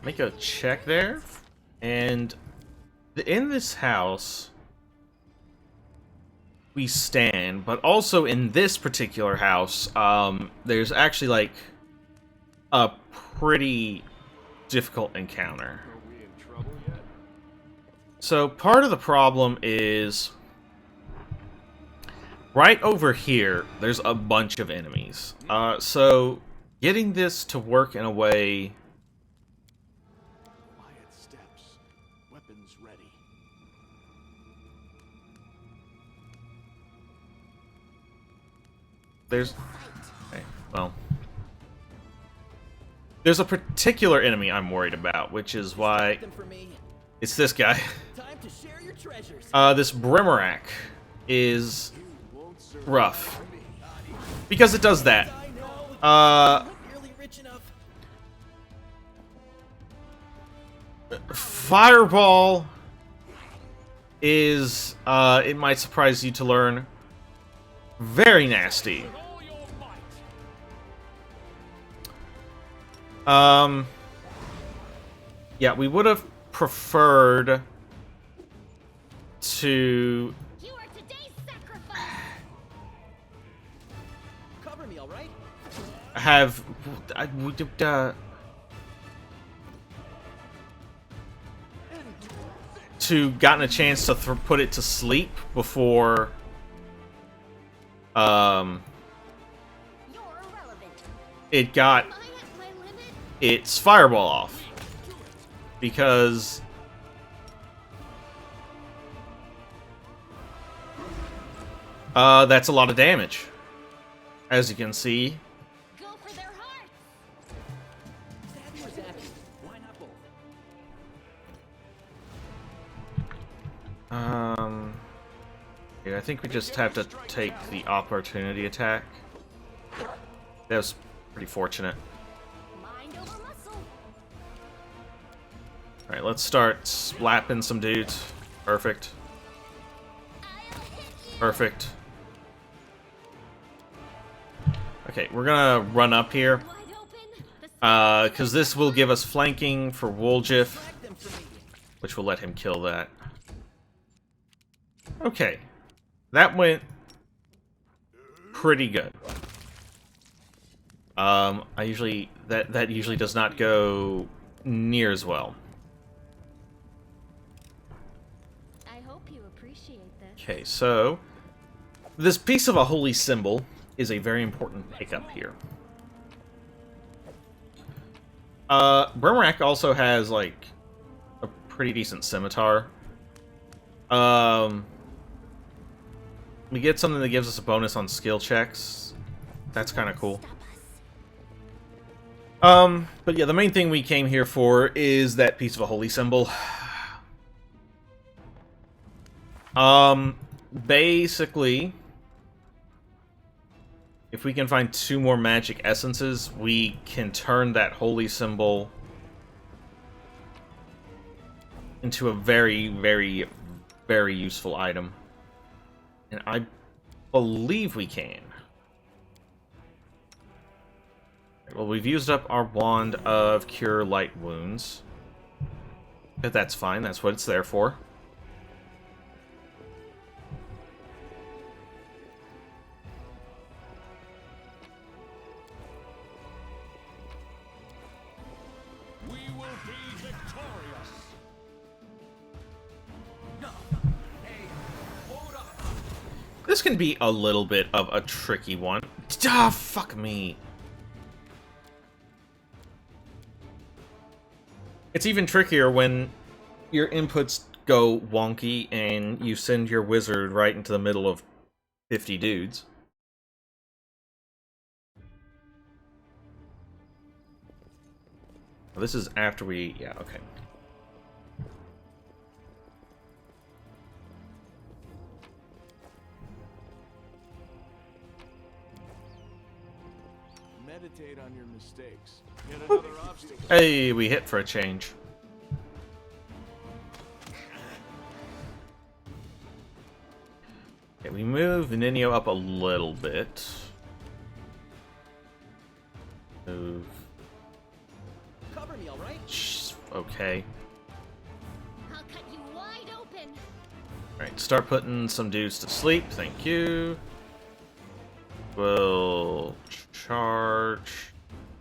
Make a check there. And in this house we stand, but also in this particular house, there's actually like a pretty difficult encounter. Are we in trouble yet? So part of the problem is right over here, there's a bunch of enemies. So getting this to work in a way... Quiet steps. Weapons ready. There's... Okay, well... There's a particular enemy I'm worried about, which is why... Them for me. It's this guy. Time to share your treasures. This Brimmerak is You won't survive rough. me. Because it does that. I know. Uh, I'm not nearly rich enough. Fireball is, it might surprise you to learn, very nasty. All your might. Yeah, we would have preferred to You are today's sacrifice. Cover me, all right? have to gotten a chance to put it to sleep before You're irrelevant. it got Am I at my limit? its fireball off, because that's a lot of damage, as you can see. Go for their hearts. Savvy or savvy? Why not both? Yeah, I think we just have to take the opportunity attack. That was pretty fortunate. Mind over muscle. Alright, let's start slapping some dudes. Perfect. I'll hit you. Perfect. Okay, we're gonna run up here, Wide open. The because this will give us flanking for Woljif, Flag them for me. which will let him kill that. Okay. That went pretty good. I usually... That usually does not go near as well. I hope you appreciate this. Okay, so... This piece of a holy symbol is a very important pickup here. Brimrak also has, like, a pretty decent scimitar. We get something that gives us a bonus on skill checks. That's kind of cool. Stop us. But yeah, the main thing we came here for is that piece of a holy symbol. Basically, if we can find 2 more magic essences, we can turn that holy symbol into a very, very, very useful item. And I believe we can. Well, we've used up our wand of Cure Light Wounds. But that's fine, that's what it's there for. We will be victorious. This can be a little bit of a tricky one. Ah, fuck me. It's even trickier when your inputs go wonky and you send your wizard right into the middle of 50 dudes. Well, this is after we... yeah, okay. Meditate on your mistakes. Yet another obstacle. Hey, we hit for a change. Okay, we move Ninio up a little bit. Move. Cover me, all right? Shh, okay. I'll cut you wide Alright, start putting some dudes to sleep. Thank you. We'll charge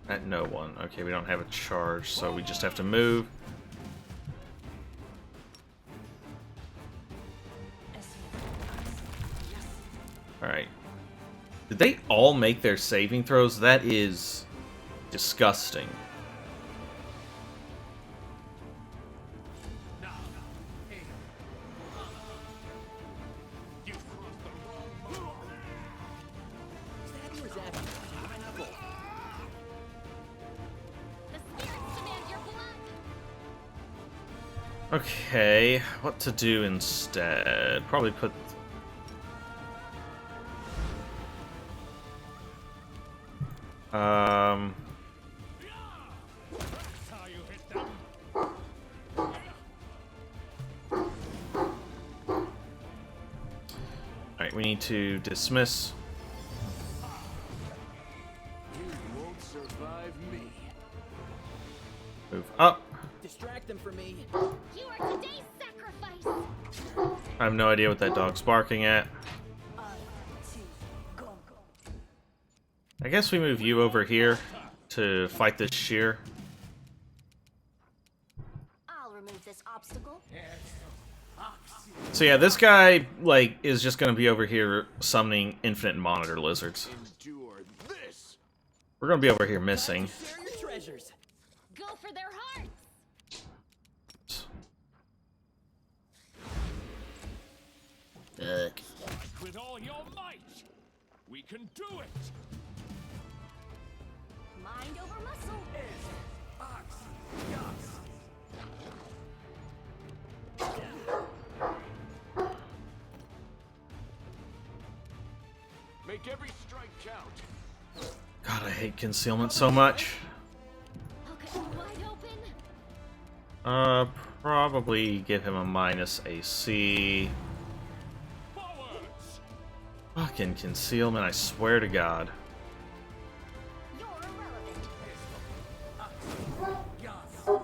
at no one. Okay, we don't have a charge, so we just have to move. Alright. Did they all make their saving throws? That is disgusting. The spirits demand your blood. Okay, what to do instead? Probably put... Alright, we need to dismiss. You won't survive me. Move up. Distract them for me. You are today's sacrifice. I have no idea what that dog's barking at. I guess we move you over here to fight this shear. I'll remove this obstacle. So yeah, this guy, like, is just gonna be over here summoning infinite monitor lizards. Endure this. We're gonna be over here missing. Share your treasures. Go for their hearts. With all your might, we can do it. Mind over muscle. Make every strike count. God, I hate concealment so much. I'll cut you wide open. Probably give him a minus AC. Forwards. Fucking concealment, I swear to God. You're irrelevant. So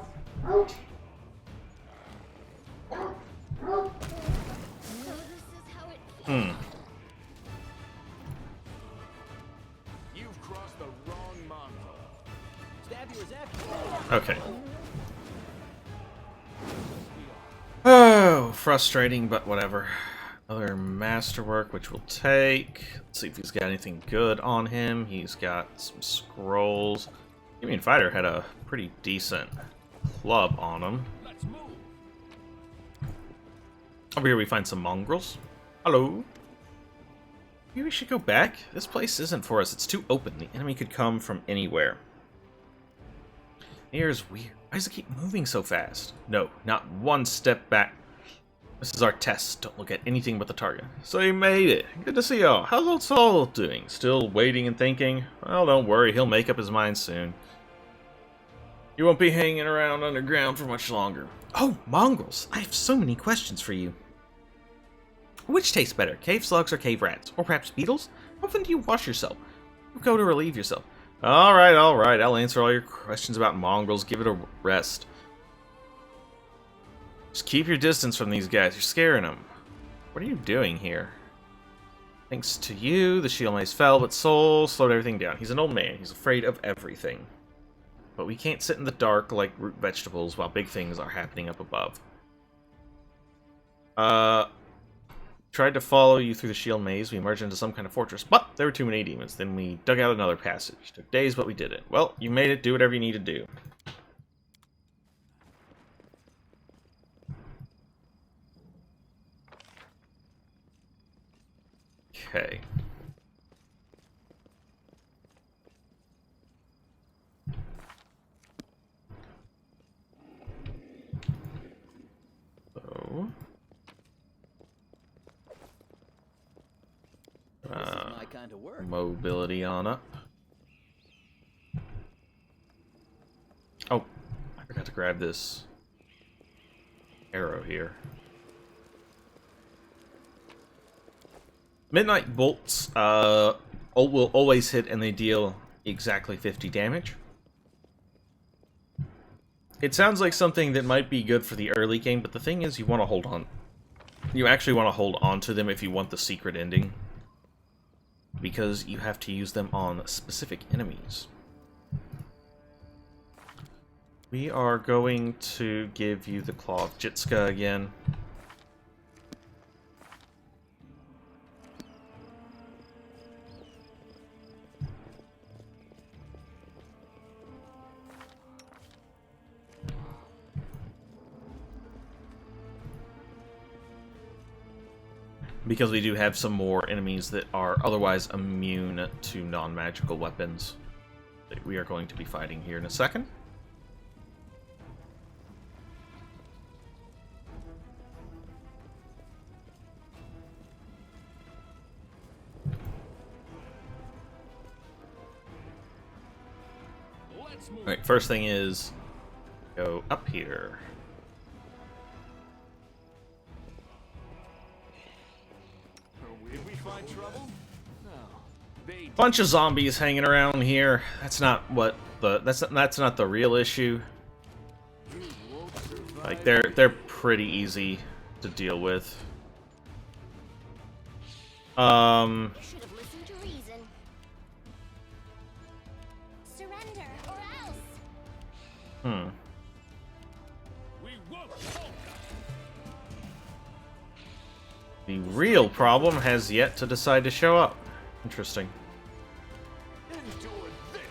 this is how it feels. You've crossed the wrong mongrel. Stab you as after. Okay. Oh, frustrating, but whatever. Another masterwork, which we'll take. Let's see if he's got anything good on him. He's got some scrolls. Union Fighter had a pretty decent club on him. Let's move. Over here we find some mongrels. Hello. Maybe we should go back. This place isn't for us. It's too open. The enemy could come from anywhere. Here is weird. Why does it keep moving so fast? No, not one step back. This is our test. Don't look at anything but the target. So you made it. Good to see y'all. How's old Saul doing? Still waiting and thinking? Well, don't worry. He'll make up his mind soon. You won't be hanging around underground for much longer. Oh, mongrels. I have so many questions for you. Which tastes better, cave slugs or cave rats? Or perhaps beetles? How often do you wash yourself? Or go to relieve yourself? Alright, I'll answer all your questions about mongrels. Give it a rest. Just keep your distance from these guys. You're scaring them. What are you doing here? Thanks to you, the shield mace fell, but Soul slowed everything down. He's an old man. He's afraid of everything. But we can't sit in the dark like root vegetables while big things are happening up above. Tried to follow you through the shield maze. We emerged into some kind of fortress, but there were too many demons. Then we dug out another passage. Took days, but we did it. Well, you made it. Do whatever you need to do. Okay. So... This is my kind of work. mobility on up. Oh, I forgot to grab this arrow here. Midnight bolts will always hit and they deal exactly 50 damage. It sounds like something that might be good for the early game, but the thing is you want to hold on You actually want to hold on to them if you want the secret ending, because you have to use them on specific enemies. We are going to give you the Claw of Jitska again. Because we do have some more enemies that are otherwise immune to non-magical weapons that we are going to be fighting here in a second. Alright, first thing is go up here. Did we find trouble? No. They Bunch of zombies hanging around here. That's not what the that's not the real issue. won't survive. Like they're pretty easy to deal with. You should have listened to reason. Surrender or else. We won't falter. The real problem has yet to decide to show up. Interesting. Endure this.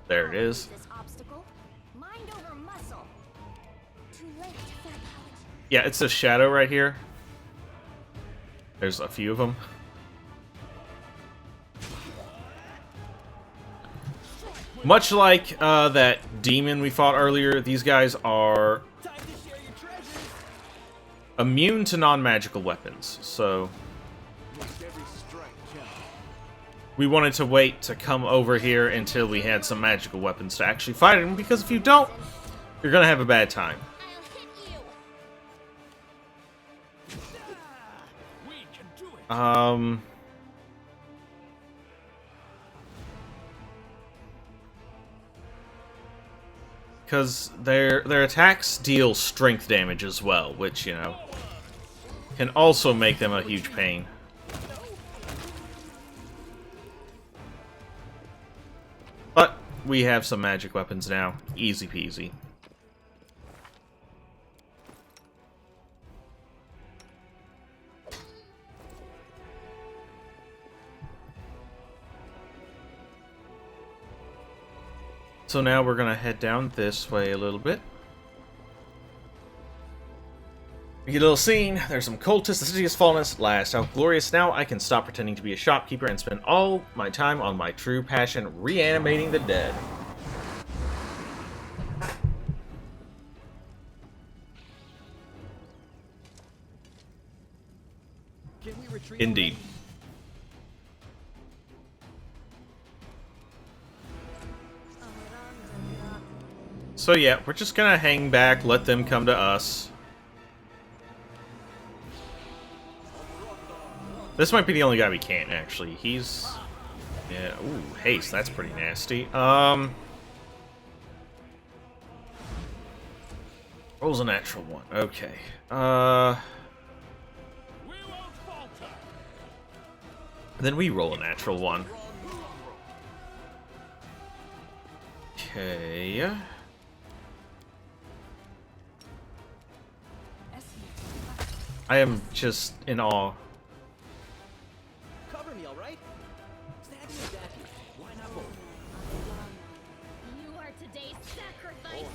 There it is. This obstacle, mind over muscle. Too late to flip out. Yeah, it's a shadow right here. There's a few of them. Much like that demon we fought earlier, these guys are Time to share your treasures. immune to non-magical weapons, so Make every strike count. we wanted to wait to come over here until we had some magical weapons to actually fight them, because if you don't, you're gonna have a bad time. I'll hit you. We can do it. Because their attacks deal strength damage as well, which, you know, can also make them a huge pain. But we have some magic weapons now. Easy peasy. So now we're gonna head down this way a little bit. We get a little scene. There's some cultists. The city has fallen at last. How glorious. Now I can stop pretending to be a shopkeeper and spend all my time on my true passion, reanimating the dead. Can we retreat? Indeed. So yeah, we're just gonna hang back, let them come to us. This might be the only guy we can't, actually. He's... yeah, ooh, haste, that's pretty nasty. Rolls a natural one, okay. We won't falter. Then we roll a natural one. Okay. I am just in awe. Cover me, all right? Standing and dashing. Why not both? You are today's sacrifice.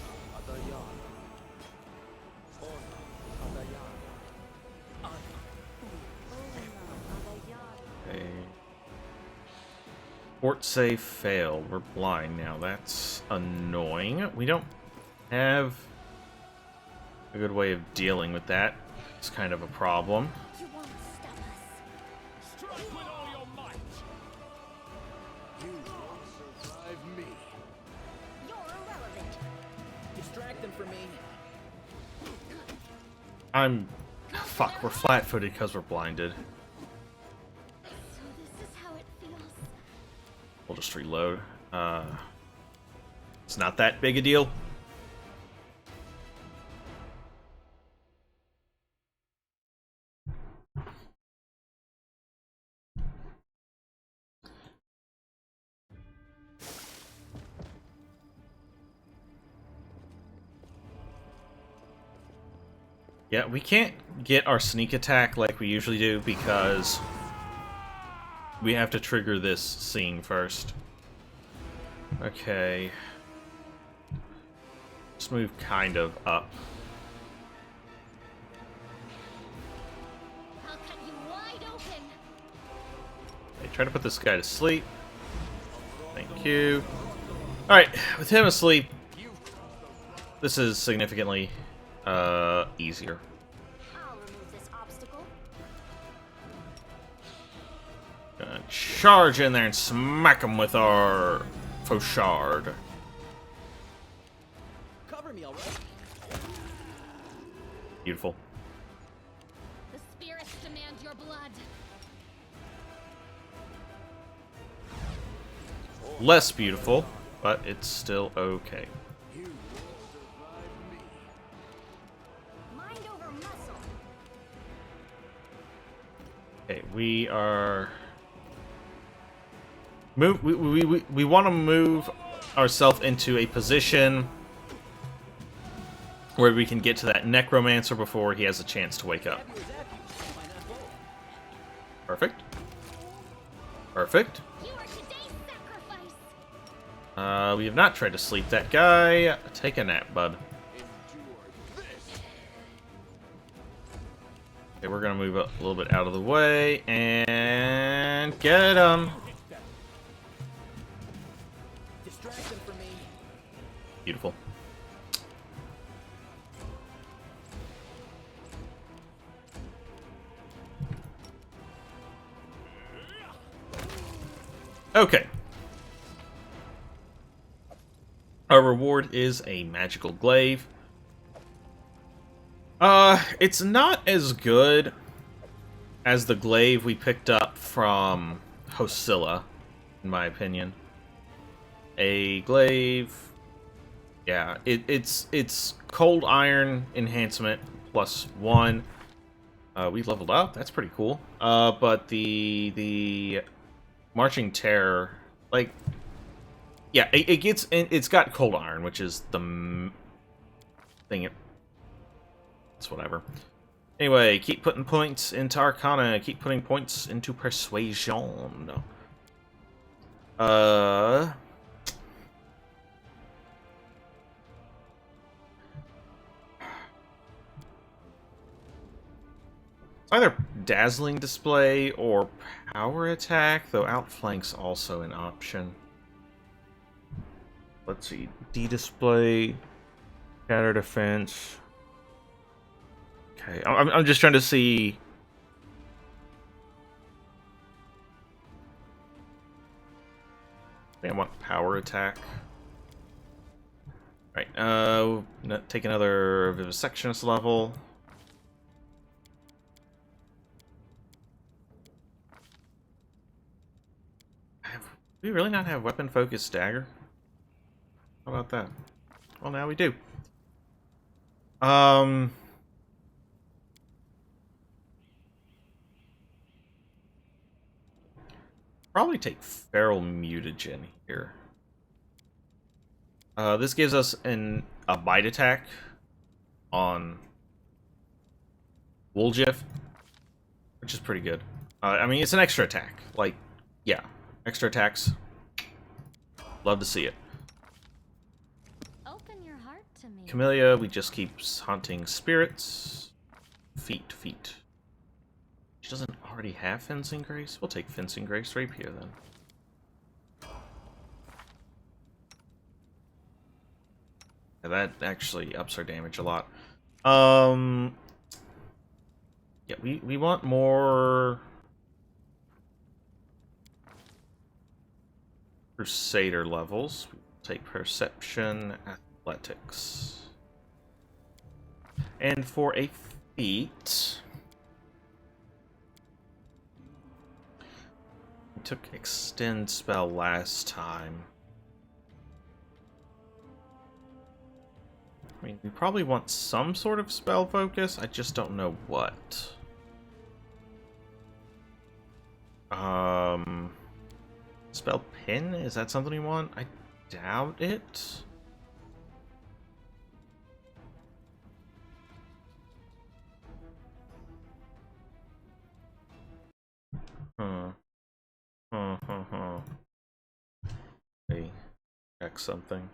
Okay. Fort save failed. We're blind now. That's annoying. We don't have a good way of dealing with that. It's kind of a problem. You won't stop us. Strike with all your might. You won't survive me. You're irrelevant. Distract them from me. I'm... fuck, we're flat-footed because we're blinded. So this is how it feels. We'll just reload. It's not that big a deal. Yeah, we can't get our sneak attack like we usually do because we have to trigger this scene first. Okay. Let's move kind of up. I'll cut you wide open. Okay, try to put this guy to sleep. Thank you. Alright, with him asleep, this is significantly easier. I'll remove this obstacle. Gonna charge in there and smack him with our Fauchard. Cover me, alright? Beautiful. The spirits demand your blood. Less beautiful, but it's still okay. You won't survive me. Mind over muscle. Okay, we are we want to move ourselves into a position where we can get to that necromancer before he has a chance to wake up. Perfect. Perfect. You are today's sacrifice. We have not tried to sleep that guy. Take a nap, bud. Okay, we're gonna move a little bit out of the way and get him. Distraction for me. Beautiful. Okay. Our reward is a magical glaive. It's not as good as the glaive we picked up from Hosilla, in my opinion. A glaive, yeah, it's cold iron enhancement +1. We leveled up. That's pretty cool. But the marching terror, like, yeah, it's got cold iron, which is the thing. It's whatever. Anyway, keep putting points into Arcana. Keep putting points into Persuasion. It's either Dazzling Display or Power Attack, though Outflank's also an option. Let's see. D-Display, Shatter Defense. Okay, I'm just trying to see. I think I want Power Attack. Right, take another Vivisectionist level. Do we really not have Weapon Focused Dagger? How about that? Well, now we do. Probably take Feral Mutagen here. This gives us a bite attack on Wooljiff, which is pretty good. I mean, it's an extra attack. Like, yeah, extra attacks. Love to see it. Open your heart to me. Camellia, we just keep hunting spirits. Feet. She doesn't already have Fencing Grace? We'll take Fencing Grace Rapier then. Yeah, that actually ups our damage a lot. Yeah, we want more Crusader levels. We'll take Perception, Athletics. And for a feat, we took Extend Spell last time. I mean, we probably want some sort of spell focus, I just don't know what. Spell Pin? Is that something we want? I doubt it. Huh. Huh, huh, huh. Hey, check something.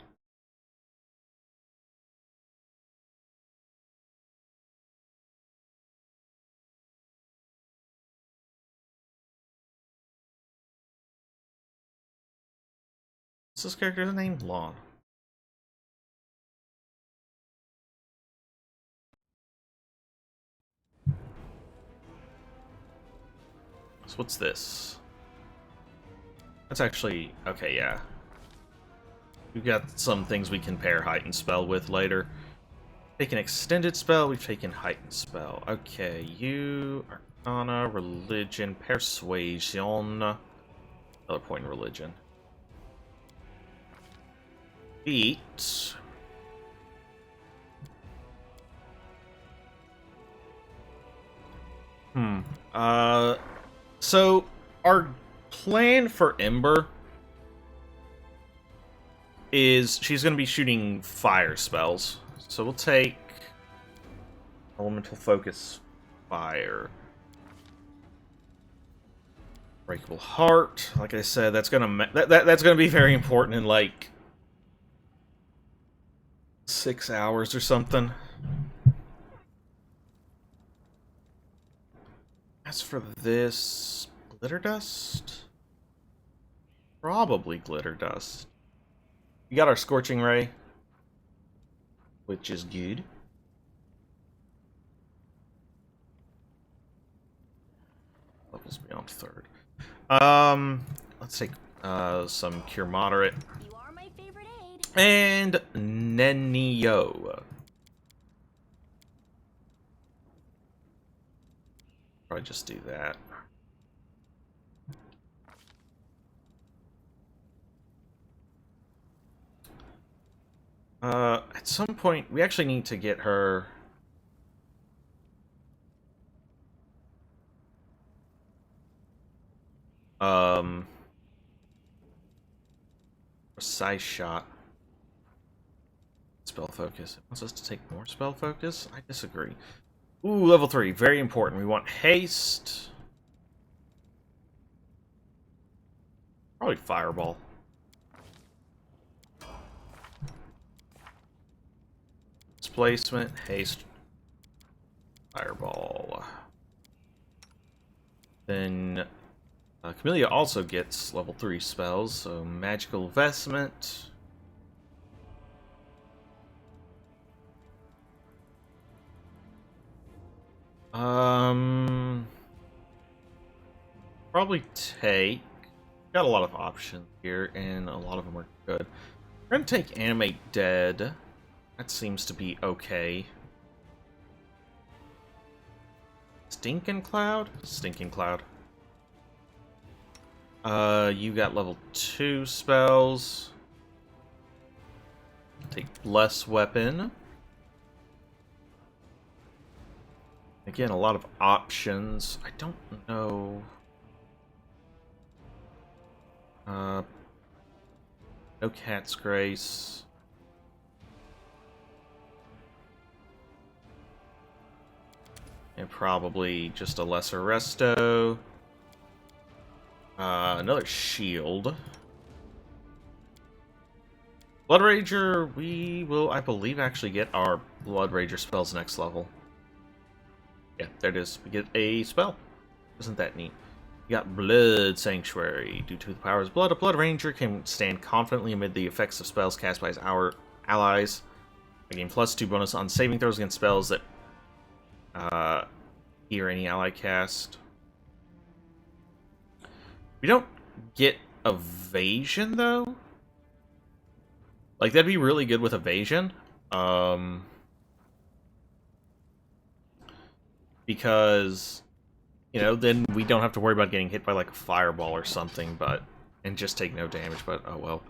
What's this character's name? Lon. So what's this? That's actually... okay, yeah. We've got some things we can pair Heightened Spell with later. Take an Extended Spell, we've taken Heightened Spell. Okay, you... Arcana, Religion, Persuasion... Another point in Religion. Feat... So, our plan for Ember is she's going to be shooting fire spells. So we'll take Elemental Focus Fire. Breakable Heart. Like I said, that's gonna that's gonna be very important in like 6 hours or something. As for this, Glitter Dust? Probably Glitter Dust. We got our Scorching Ray, which is good. Levels beyond 3rd. Let's take some Cure Moderate. You are my favorite aid. And Nenio. Probably just do that. At some point, we actually need to get her... Precise Shot. Spell Focus. It wants us to take more Spell Focus? I disagree. Ooh, level 3. Very important. We want Haste. Probably Fireball. Displacement, Haste, Fireball. Then Camellia also gets level 3 spells, so Magical Vestment. Probably take... got a lot of options here, and a lot of them are good. We're gonna take Animate Dead. That seems to be okay. Stinking Cloud? Stinking Cloud. You got level 2 spells. Take Bless Weapon. Again, a lot of options. I don't know. No Cat's Grace. And probably just a lesser resto. Another shield. Blood Rager, we will, I believe, actually get our Blood Rager spells next level. Yeah, there it is. We get a spell. Isn't that neat? We got Blood Sanctuary. Due to the power's blood, a Blood Ranger can stand confidently amid the effects of spells cast by our allies. I gain +2 bonus on saving throws against spells that he or any ally cast. We don't get evasion, though. Like, that'd be really good with evasion. Because, you know, then we don't have to worry about getting hit by, like, a fireball or something, but... and just take no damage, but oh well.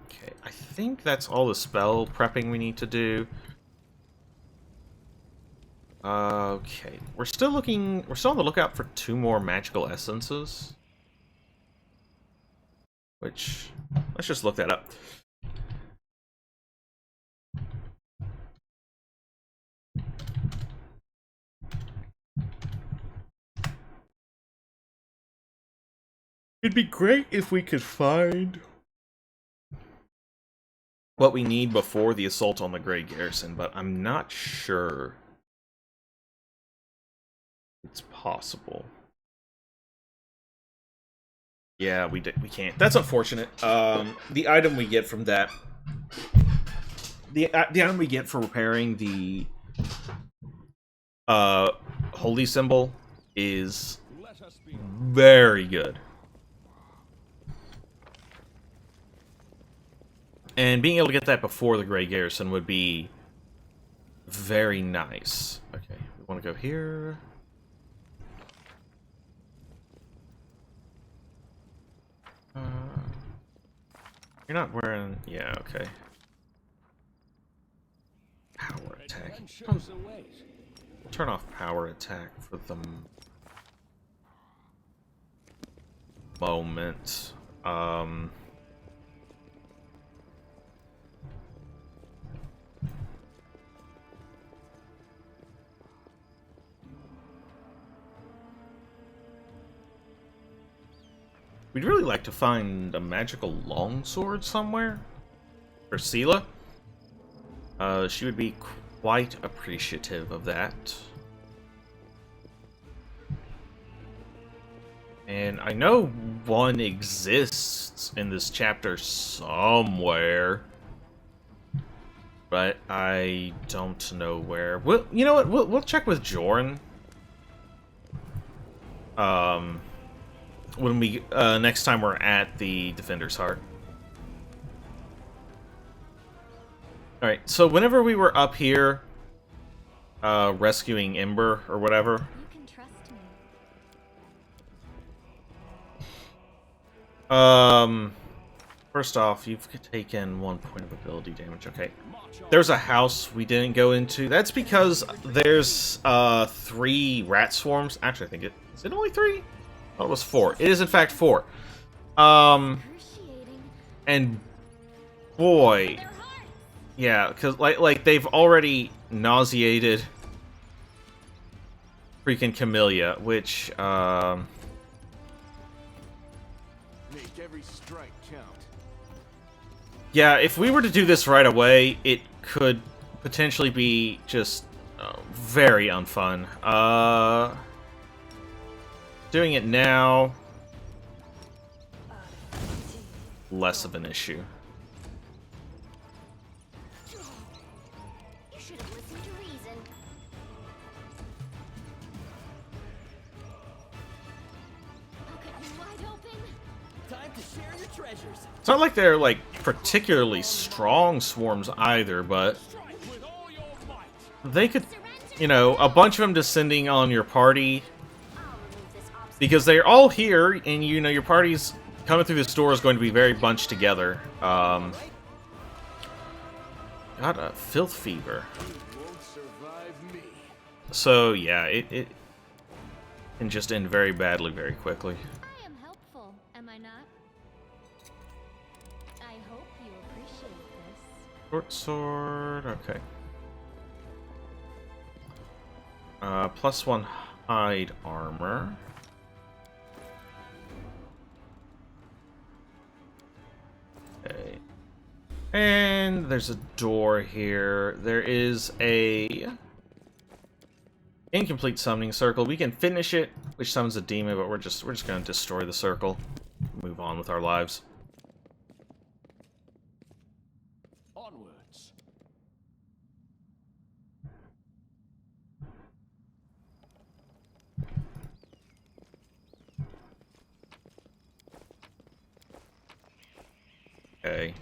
Okay, I think that's all the spell prepping we need to do. Okay, we're still on the lookout for 2 more magical essences. Which, let's just look that up. It'd be great if we could find what we need before the assault on the Grey Garrison, but I'm not sure it's possible. Yeah, we can't. That's unfortunate. The item we get from that, the item we get for repairing the holy symbol is very good. And being able to get that before the Grey Garrison would be very nice. Okay, we want to go here. You're not wearing... Yeah, okay. Power attack. We'll turn off power attack for the moment. We'd really like to find a magical longsword somewhere. For Sela. She would be quite appreciative of that. And I know one exists in this chapter somewhere. But I don't know where. Well, you know what? We'll check with Joran. When we next time we're at the Defender's Heart. All right. So whenever we were up here, rescuing Ember or whatever. You can trust me. First off, you've taken 1 point of ability damage. Okay. There's a house we didn't go into. That's because there's 3 rat swarms. Actually, I think is it only 3? Oh, it was 4. It is in fact 4. And boy, yeah, because like they've already nauseated freaking Camellia, which Make every strike count. yeah, if we were to do this right away, it could potentially be just very unfun. Doing it now, less of an issue. You should have listened to reason. Okay, wide open. Time to share your treasures. It's not like they're like particularly strong swarms either, but they could, you know, a bunch of them descending on your party. Because they're all here, and you know your party's coming through this door is going to be very bunched together. Got a filth fever. So yeah, it can just end very badly very quickly. I am helpful, am I not? I hope you appreciate this. Short sword, okay. +1 hide armor. Okay. And there's a door here. There is a incomplete summoning circle. We can finish it, which summons a demon, but we're just going to destroy the circle. Move on with our lives. Onwards. Okay.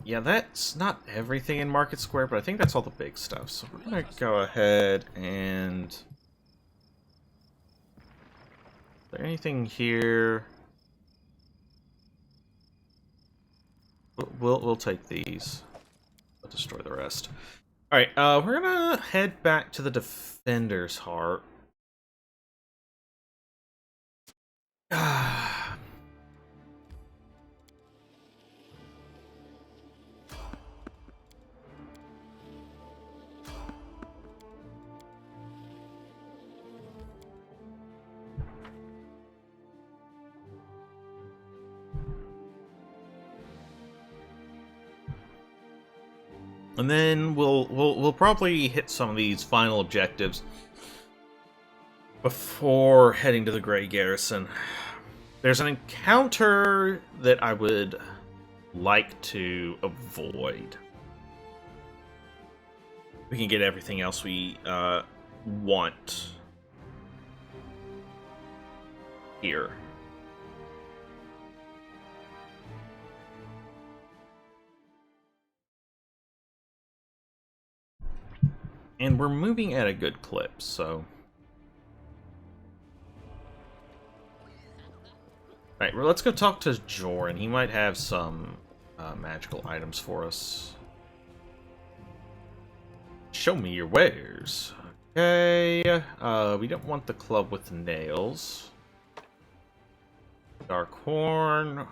Yeah, that's not everything in Market Square, but I think that's all the big stuff. So we're gonna go ahead and... Is there anything here? We'll take these. We'll destroy the rest. Alright, we're gonna head back to the Defender's Heart. And then we'll probably hit some of these final objectives before heading to the Grey Garrison. There's an encounter that I would like to avoid. We can get everything else we want here. And we're moving at a good clip, so... Alright, well, let's go talk to Joran. He might have some magical items for us. Show me your wares. Okay, we don't want the club with nails. Dark Horn.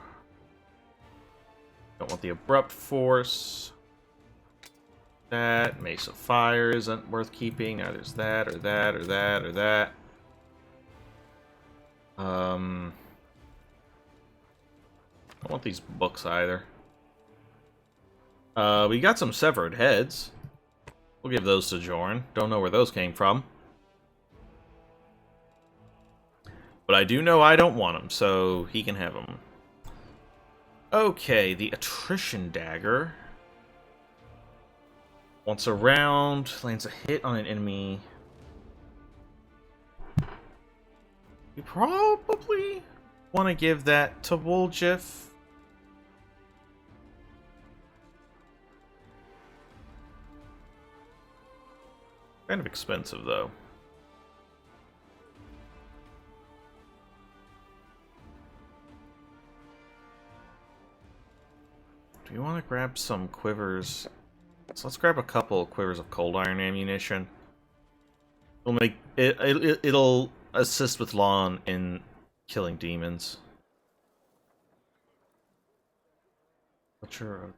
Don't want the Abrupt Force. That. Mace of Fire isn't worth keeping. Now there's that, or that, or that, or that. I don't want these books either. We got some severed heads. We'll give those to Jorn. Don't know where those came from. But I do know I don't want them, so he can have them. Okay, the Attrition Dagger. Once a round, lands a hit on an enemy. You probably want to give that to Woljif. Kind of expensive, though. Do you want to grab some quivers? So let's grab a couple of quivers of cold iron ammunition. It'll make it'll assist with Lon in killing demons. Butcher.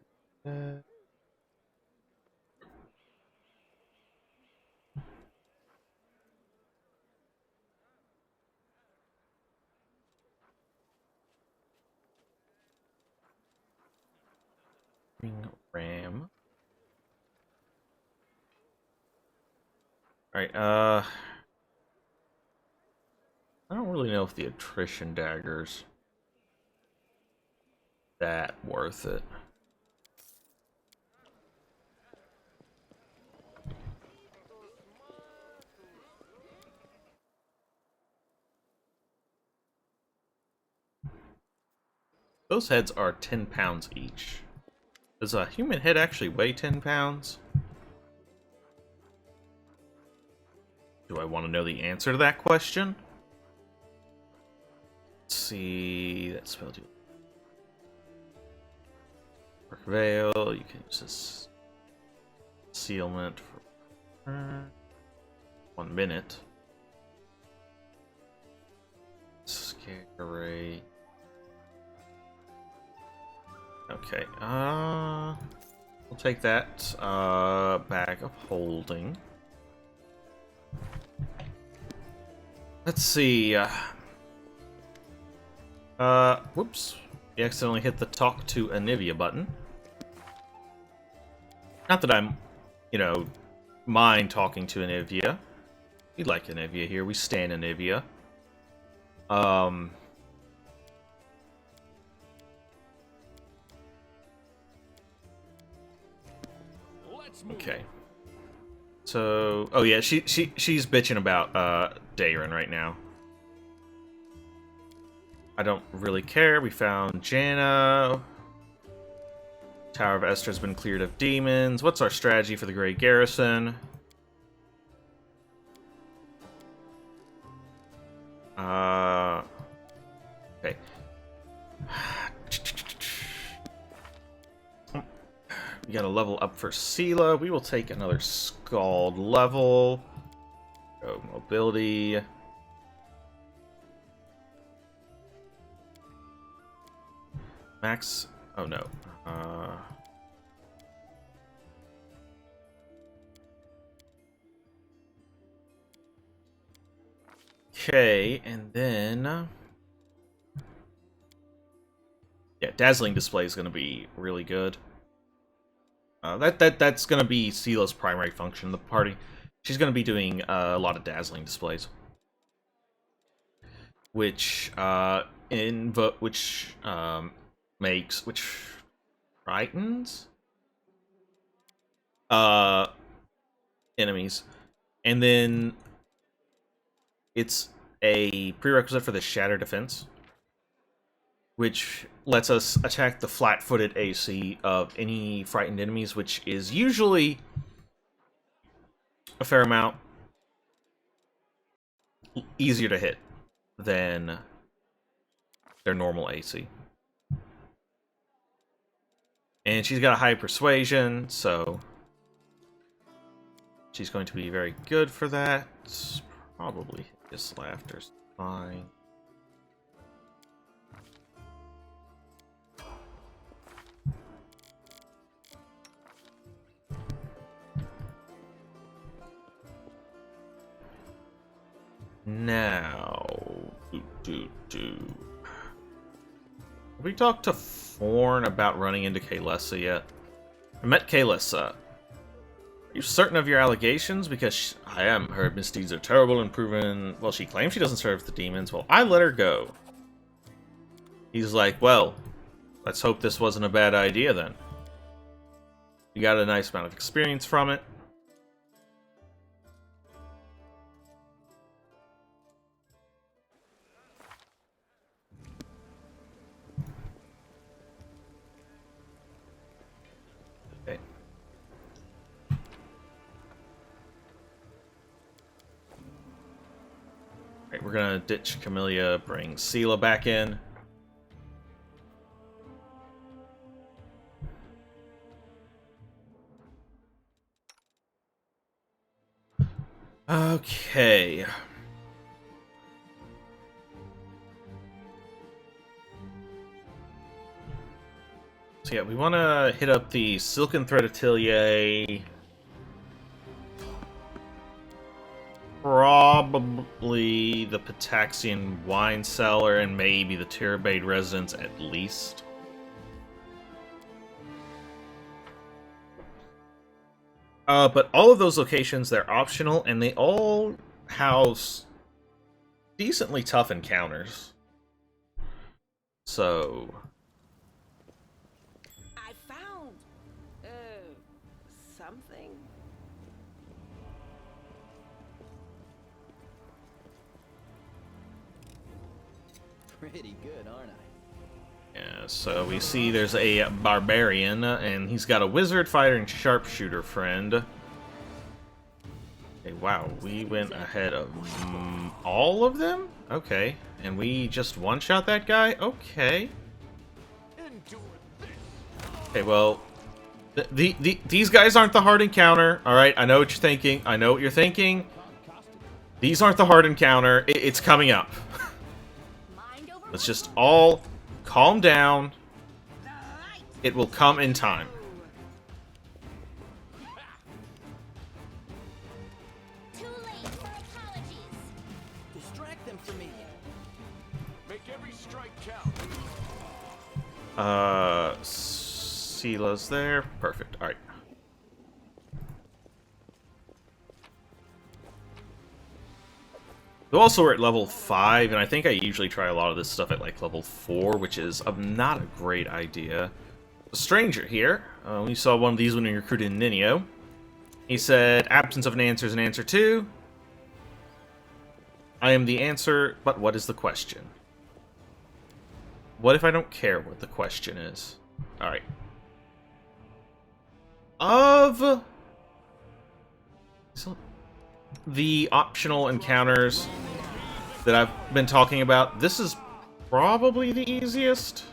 Ram. Alright, I don't really know if the Attrition Dagger's that worth it. Those heads are 10 pounds each. Does a human head actually weigh 10 pounds? Do I want to know the answer to that question? Let's see. That spell do. Dark Veil. You can use this concealment for 1 minute. Scary. Okay, we'll take that, bag of holding. Let's see, whoops. We accidentally hit the talk to Anivia button. Not that I'm, mind talking to Anivia. We like Anivia here, we stand Anivia. Okay. So, oh yeah, she's bitching about Dayron right now. I don't really care. We found Janna. Tower of Esther has been cleared of demons. What's our strategy for the Grey Garrison? Okay. We got a level up for Sela. We will take another Scald level. Go mobility. Max. Oh no. Okay, and then. Yeah, Dazzling Display is going to be really good. That's gonna be Sila's primary function in the party. She's gonna be doing a lot of dazzling displays, which which frightens enemies, and then it's a prerequisite for the Shatter Defense, which lets us attack the flat-footed AC of any frightened enemies, which is usually a fair amount easier to hit than their normal AC. And she's got a high persuasion, so she's going to be very good for that. Probably his laughter's fine. Now, have we talked to Forn about running into Kaelessa yet? I met Kaelessa. Are you certain of your allegations? Because I am. Her misdeeds are terrible and proven. Well, she claims she doesn't serve the demons. Well, I let her go. He's like, well, let's hope this wasn't a bad idea then. You got a nice amount of experience from it. Okay. Alright, we're gonna ditch Camellia, bring Sela back in. Okay. So yeah, we want to hit up the Silken Thread Atelier. Probably the Pataxian Wine Cellar and maybe the Tirabade Residence at least. But all of those locations, they're optional, and they all house decently tough encounters. So... I found... something. Pretty good, aren't I? Yeah, so we see there's a barbarian, and he's got a wizard, fighter, and sharpshooter friend. Okay, wow, we went ahead of all of them? Okay, and we just one-shot that guy? Okay. Okay, well, these guys aren't the hard encounter, alright? I know what you're thinking. I know what you're thinking. These aren't the hard encounter. It's coming up. Let's just all... calm down. It will come in time. Too late for apologies. Distract them for me. Make every strike count. Sila's there. Perfect. Alright. We also are at level 5, and I think I usually try a lot of this stuff at like level 4, which is not a great idea. A stranger here. We saw one of these when we recruited Ninio. He said, absence of an answer is an answer too. I am the answer, but what is the question? What if I don't care what the question is? Alright. Of the optional encounters that I've been talking about, this is probably the easiest.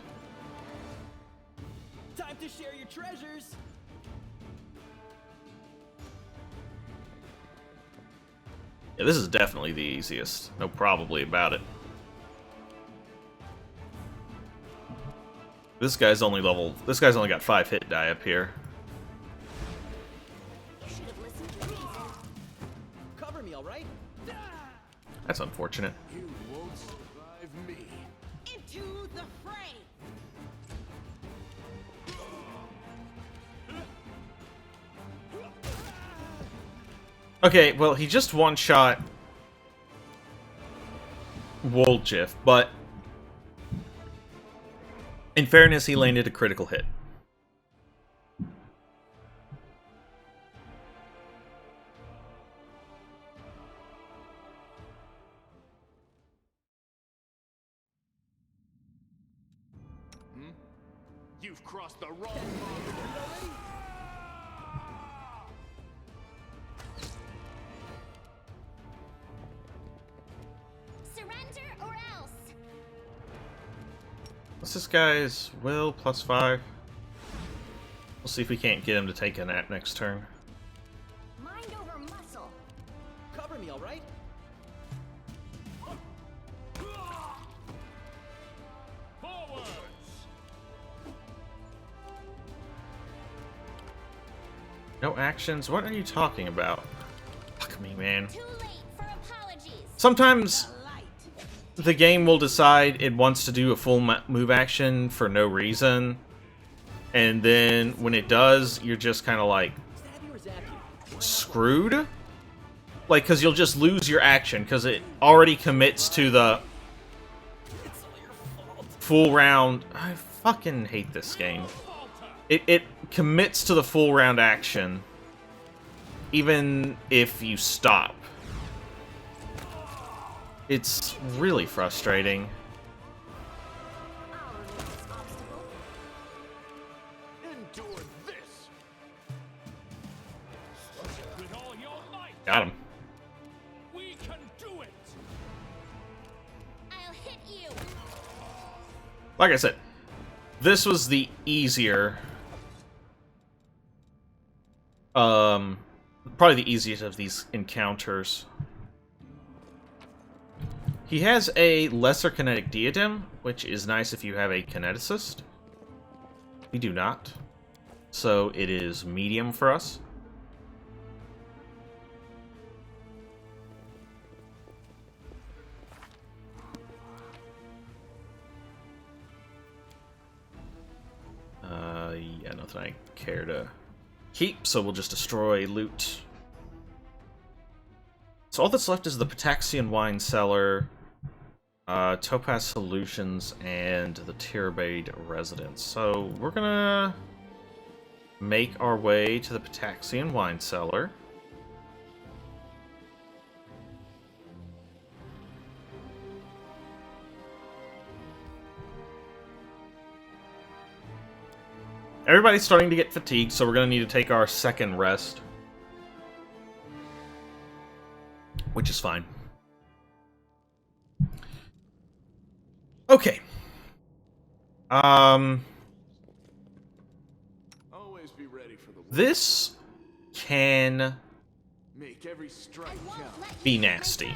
Time to share your treasures. Yeah, this is definitely the easiest. No probably about it. This guy's only got 5 hit die up here. You should have listened to reason. Cover me, all right? That's unfortunate. You won't survive me. Into the fray. Okay, well, he just one-shot Woljif, but in fairness, he landed a critical hit. You've crossed the wrong line. Surrender or else. What's this guy's will? +5. We'll see if we can't get him to take a nap next turn. Mind over muscle. Cover me, all right? Forwards! No actions? What are you talking about? Fuck me, man. Too late for apologies. Sometimes Light. the game will decide it wants to do a full move action for no reason. And then when it does, you're just kind of like Stab you or zap you? screwed. Like, because you'll just lose your action because it already commits to the It's all your fault. full round. I fucking hate this game. It commits to the full round action, even if you stop. It's really frustrating. I'll remove this obstacle. Endure this! With all your might, Got him. we can do it! I'll hit you. Like I said, this was the easier, probably the easiest of these encounters. He has a lesser kinetic diadem, which is nice if you have a kineticist. We do not, so it is medium for us. Yeah, nothing I care to keep, so we'll just destroy loot. So all that's left is the Pataxian Wine Cellar, Topaz Solutions, and the Tirabade Residence. So we're gonna make our way to the Pataxian Wine Cellar. Everybody's starting to get fatigued, so we're going to need to take our second rest. Which is fine. Okay. Always be ready for the worst. This can Make every strike I won't count. let be you hurt my nasty.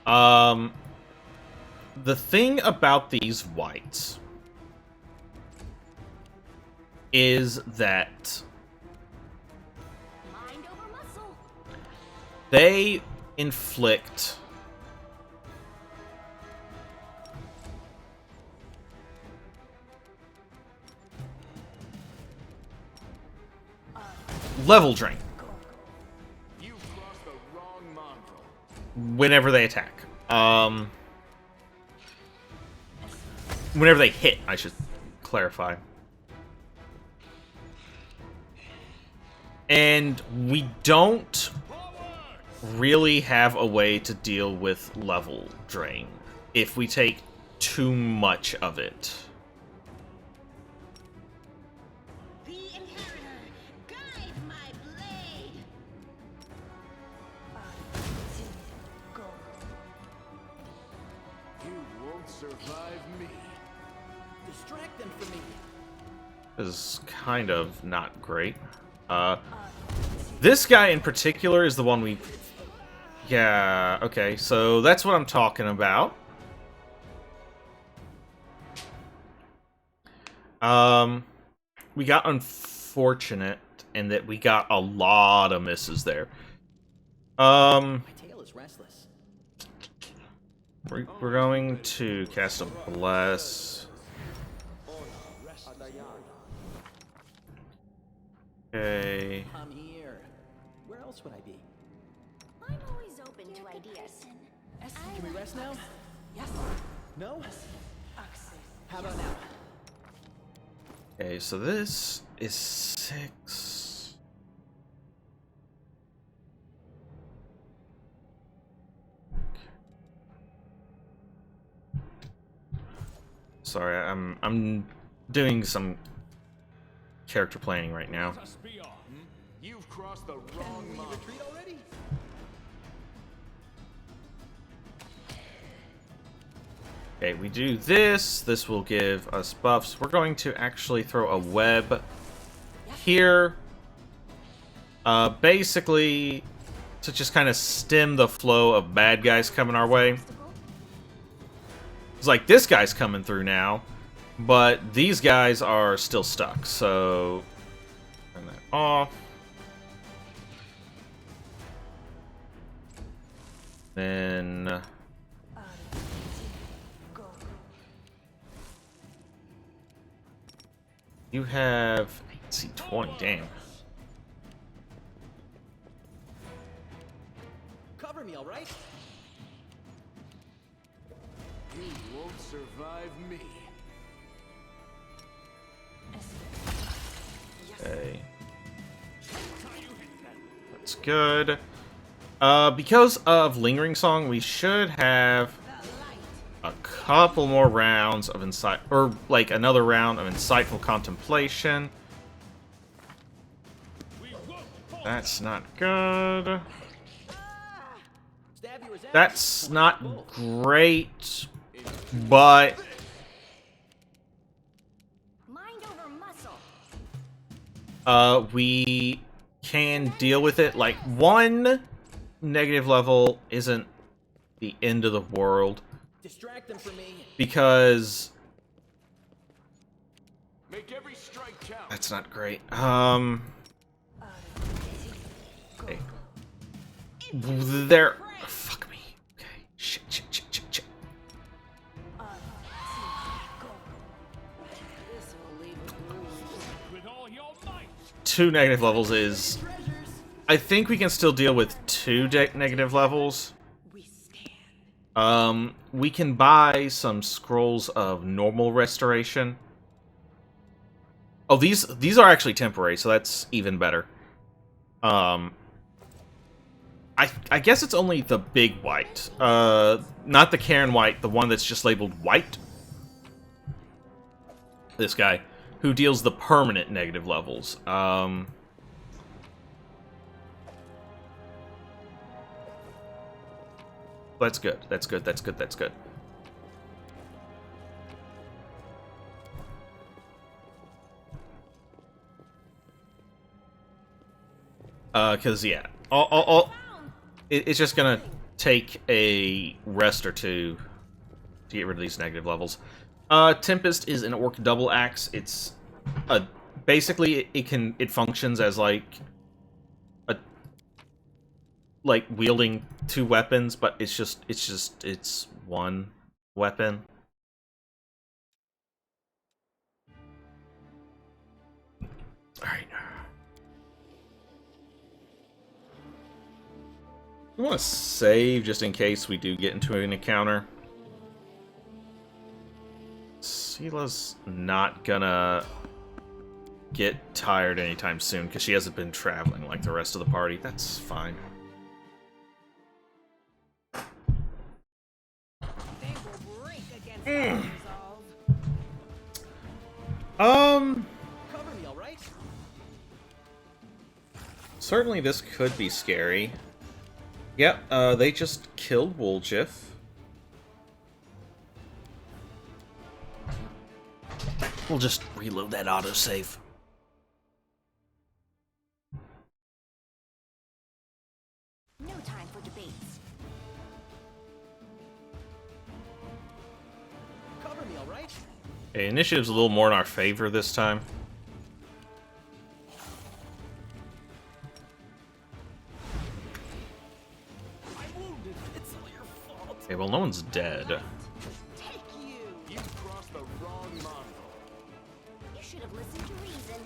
friends. The thing about these whites is that Mind over muscle. they inflict level drain You've crossed the wrong mongrel. whenever they attack. Whenever they hit, I should clarify. And we don't really have a way to deal with level drain if we take too much of it. The inheritor, guide my blade. 5, 2, go. You won't survive me. Distract them from me. This is kind of not great. This guy in particular is the one we... Yeah, okay, so that's what I'm talking about. We got unfortunate in that we got a lot of misses there. My tail is restless. We're going to cast a Bless. Okay. I'm here. Where else would I be? I'm always open to ideas. Can we rest now? Yes. No? How about now? Okay, so this is 6. Sorry, I'm doing some character planning right now. Let us be off. You've crossed the wrong We mark. retreat already? Okay, we do this. This will give us buffs. We're going to actually throw a web here. Basically, to just kind of stem the flow of bad guys coming our way. It's like, this guy's coming through now, but these guys are still stuck, so turn that off. Then you have AC-20, damn. Cover me, all right? You won't survive me. Okay. That's good. Because of Lingering Song, we should have a couple more rounds of insight, or like another round of insightful contemplation. That's not good. Stab you as That's not great, but Mind over muscle. we can deal with it. Like, 1 negative level isn't the end of the world, distract them from me. because Make every strike count. that's not great. Okay. There. Fuck me. Okay. Shit. With all your might. 2 negative levels is... I think we can still deal with 2 negative levels. We can buy some scrolls of normal restoration. Oh, these are actually temporary, so that's even better. I guess it's only the big white. Not the Karen white, the one that's just labeled white. This guy, who deals the permanent negative levels. That's good. That's good. Cause yeah, it's just gonna take a rest or two to get rid of these negative levels. Tempest is an orc double axe. It's basically it functions as like wielding 2 weapons, but it's 1 weapon. All right. I want to save just in case we do get into an encounter. Sela's not gonna get tired anytime soon because she hasn't been traveling like the rest of the party. That's fine. They will break against our resolve. Cover me, all right? Certainly this could be scary. Yep, they just killed Woljif. We'll just reload that autosave. No time for debates. Cover me, all right? Okay, initiative's a little more in our favor this time. I'm wounded. It's all your fault. Okay, well, no one's dead. Take you. You've crossed the wrong mark. You should have listened to reason.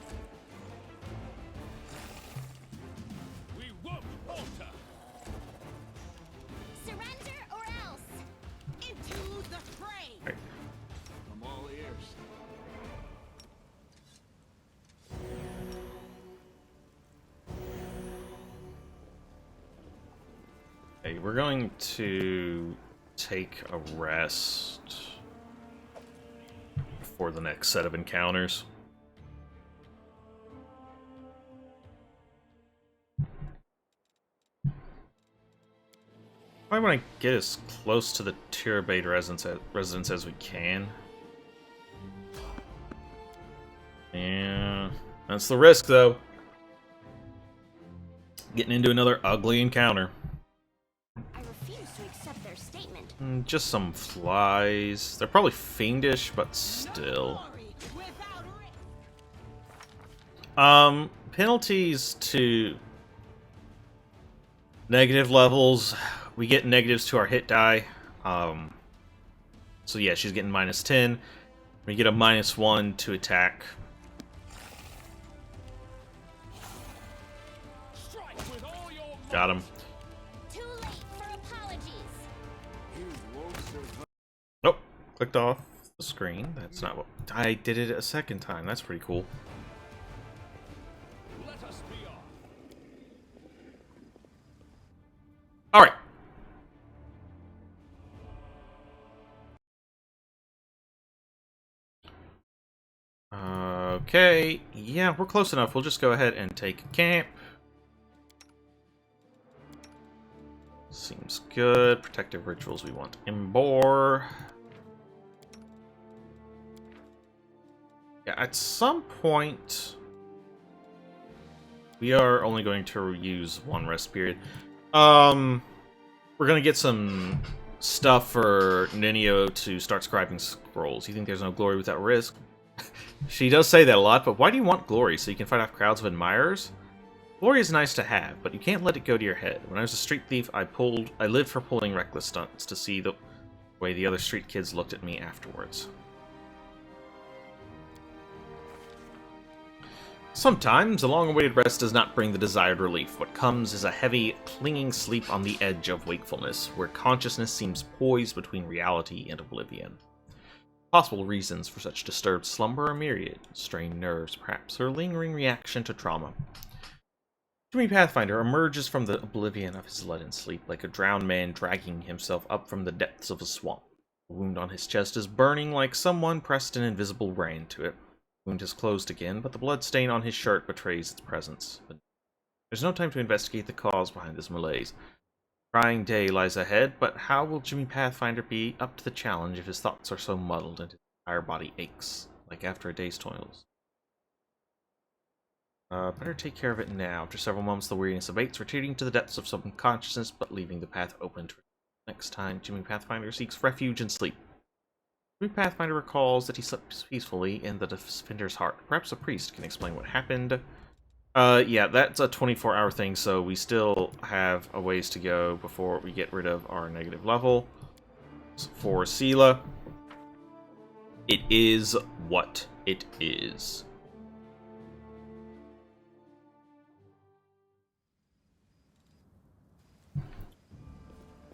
Okay, we're going to take a rest for the next set of encounters. I want to get as close to the Tirabade residence as we can. Yeah, that's the risk, though. Getting into another ugly encounter. I refuse to accept their statement. Just some flies. They're probably fiendish, but still. Penalties to negative levels. We get negatives to our hit die. So yeah, she's getting -10. We get a -1 to attack. Got him. Too late for apologies. You won't survive. Nope. Clicked off the screen. That's not what... I did it a second time. That's pretty cool. Let us be off. Alright. Okay. Yeah, we're close enough. We'll just go ahead and take camp. Seems good. Protective rituals we want. Embor. Yeah, at some point we are only going to use one rest period. We're gonna get some stuff for Ninio to start scribing scrolls. You think there's no glory without risk? She does say that a lot, but why do you want glory? So you can fight off crowds of admirers? Glory is nice to have, but you can't let it go to your head. When I was a street thief, I lived for pulling reckless stunts to see the way the other street kids looked at me afterwards. Sometimes, a long-awaited rest does not bring the desired relief. What comes is a heavy, clinging sleep on the edge of wakefulness, where consciousness seems poised between reality and oblivion. Possible reasons for such disturbed slumber are myriad. Strained nerves, perhaps, or lingering reaction to trauma. Jimmy Pathfinder emerges from the oblivion of his leaden sleep like a drowned man dragging himself up from the depths of a swamp. The wound on his chest is burning like someone pressed an invisible brand to it. The wound is closed again, but the blood stain on his shirt betrays its presence. But there's no time to investigate the cause behind this malaise. Trying day lies ahead, but how will Jimmy Pathfinder be up to the challenge if his thoughts are so muddled and his entire body aches, like after a day's toils? Better take care of it now. After several moments, the weariness abates, retreating to the depths of subconsciousness, but leaving the path open to next time Jimmy Pathfinder seeks refuge and sleep. Jimmy Pathfinder recalls that he slept peacefully in the defender's heart. Perhaps a priest can explain what happened. Yeah, that's a 24-hour thing, so we still have a ways to go before we get rid of our negative level. For Sela, it is what it is.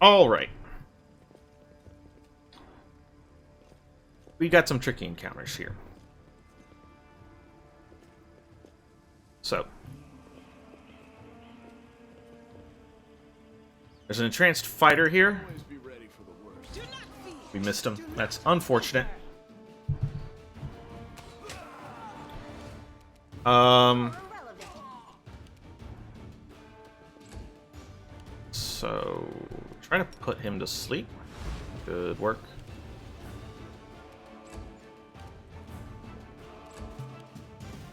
Alright. We got some tricky encounters here. So. There's an entranced fighter here. Always be ready for the worst. We missed him. That's unfortunate. So, try to put him to sleep. Good work.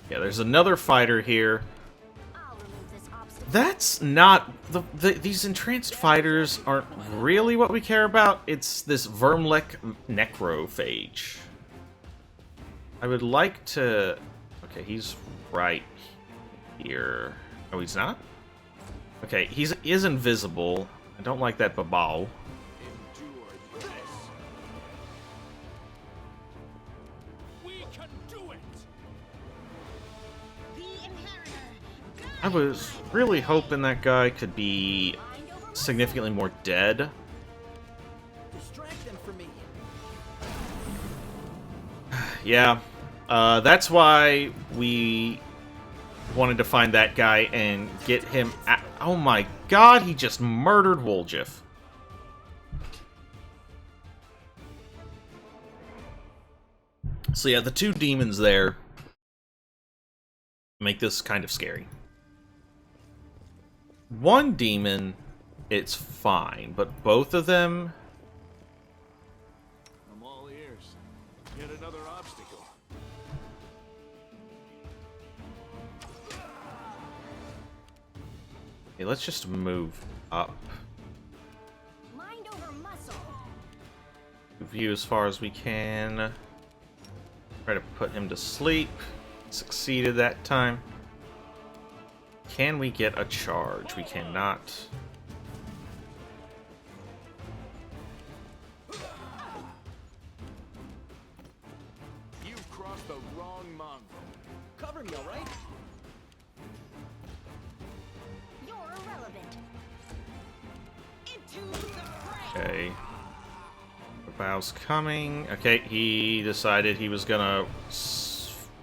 Yeah, there's another fighter here. I'll remove this obstacle. That's not... these entranced fighters aren't really what we care about. It's this Vermlek Necrophage. I would like to... Okay, he's right here. Oh, he's not? Okay, he is invisible. I don't like that babao. Endure this. We can do it. The Inheritor. I was really hoping that guy could be significantly more dead. Distract them from me. Yeah, that's why we wanted to find that guy and get him. Oh my god, he just murdered Woljif. So yeah, the two demons there make this kind of scary. One demon, it's fine, but both of them... I'm all ears. Yet another obstacle. Okay, let's just move up. Mind over muscle. View as far as we can. Try to put him to sleep. Succeeded that time. Can we get a charge? We cannot. You've crossed the wrong mongrel. Cover me, alright? You're irrelevant. Into the fray. Okay. The bow's coming. Okay, he decided he was gonna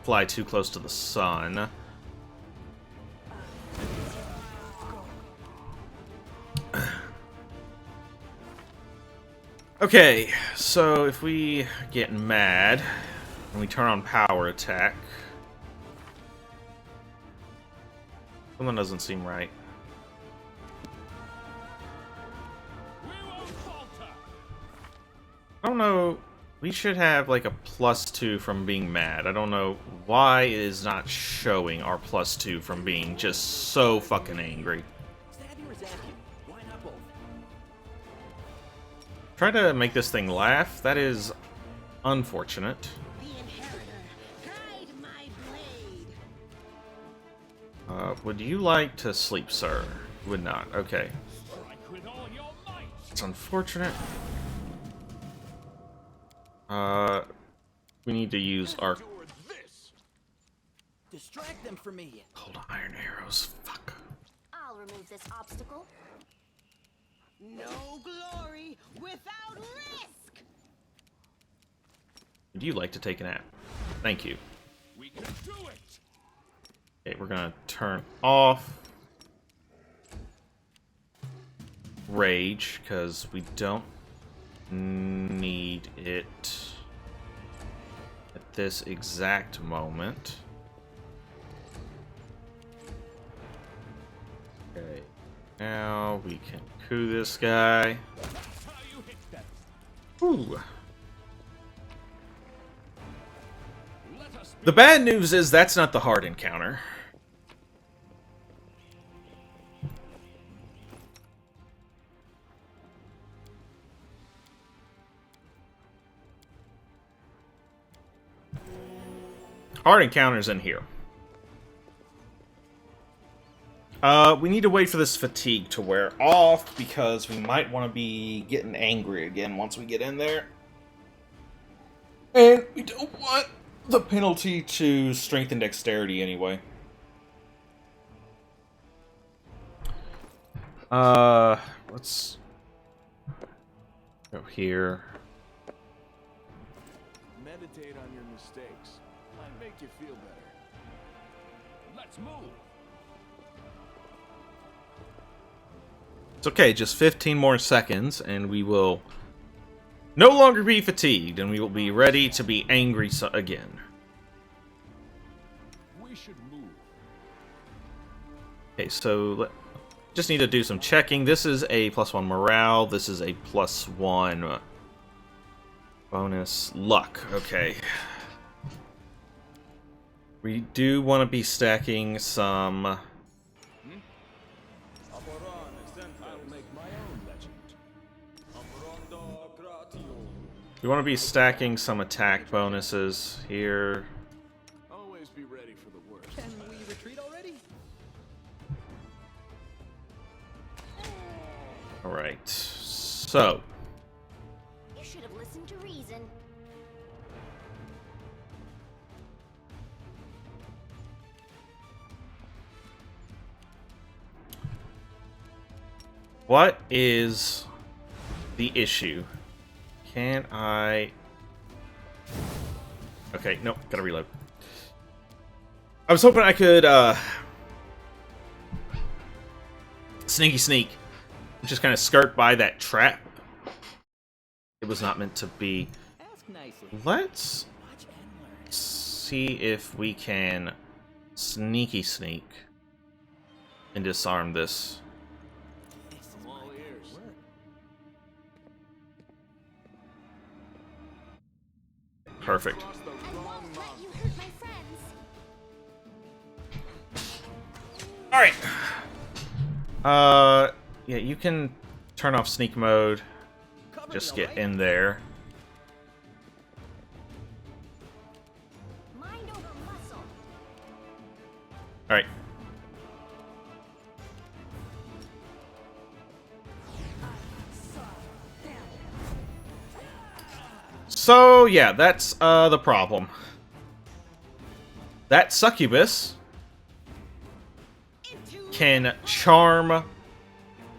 fly too close to the sun. Okay, so if we get mad and we turn on power attack, something doesn't seem right. We won't falter. I don't know. We should have like a +2 from being mad. I don't know why it is not showing our +2 from being just so fucking angry. Stabby or Zappy? Why not both? Try to make this thing laugh. That is unfortunate. The inheritor. Hide my blade. Would you like to sleep, sir? Would not. Okay. Strike with all your might. It's unfortunate. We need to use our Endure this. Distract them for me. cold iron arrows. Fuck. I'll remove this obstacle. No glory without risk. Would you like to take a nap? Thank you. We can do it. Okay, we're gonna turn off rage because we don't need it at this exact moment. Okay, now we can coup this guy. That's how you hit them. Ooh. Let us be. The bad news is that's not the hard encounter. Hard encounters in here. We need to wait for this fatigue to wear off because we might want to be getting angry again once we get in there. And we don't want the penalty to strength and dexterity anyway. Let's go here. Meditate on your mistakes. Might make you feel better. Let's move. It's okay, just 15 more seconds, and we will no longer be fatigued, and we will be ready to be angry again. We should move. Okay, so just need to do some checking. This is a +1 morale. This is a +1 bonus luck. Okay. We do want to be stacking some... I'll make my own legend. We want to be stacking some attack bonuses here. Always be ready for the worst. Can we retreat already? Alright, so... You should have listened to reason. What is the issue? Can I... Okay, nope, gotta reload. I was hoping I could, sneaky sneak. Just kind of skirt by that trap. It was not meant to be. Ask nicely. Let's Watch and learn. see if we can sneaky sneak and disarm this. This is I'm all my ears. work. Perfect. Crossed the I wrong won't let mountain. you hurt my friends. Alright. Yeah, you can turn off sneak mode. Cover Just me, get alright? in there. Mind over muscle. Alright. So, yeah, that's, the problem. That succubus can charm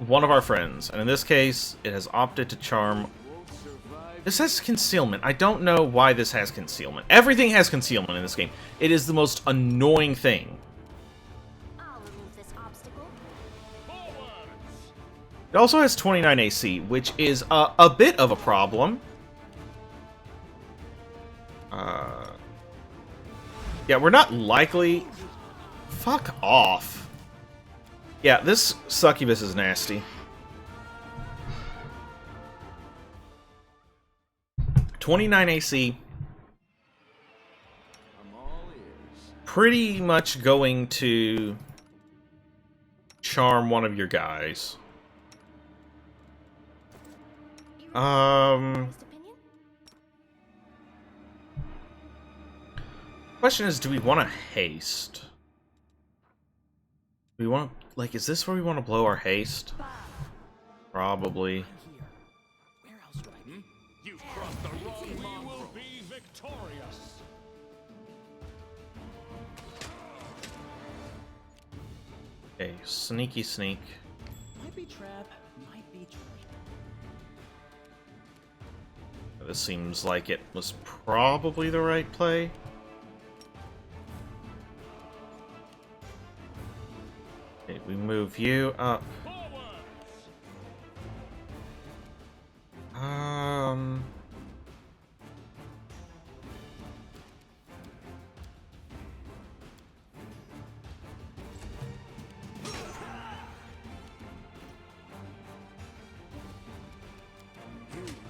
one of our friends, and in this case, it has opted to charm. Won't survive. This has concealment. I don't know why this has concealment. Everything has concealment in this game. It is the most annoying thing. I'll remove this obstacle. It also has 29 AC, which is a bit of a problem. Yeah, we're not likely. Fuck off. Yeah, this succubus is nasty. 29 AC. I'm all ears. Pretty much going to charm one of your guys. Honest opinion? Question is, do we want to haste? We want, like, is this where we want to blow our haste? Probably. I'm here. Where else would I be? You've crossed the wrong mountain. We will be victorious. Okay, sneaky sneak. Might be trap, might be treasure. This seems like it was probably the right play. Okay, we move you up. You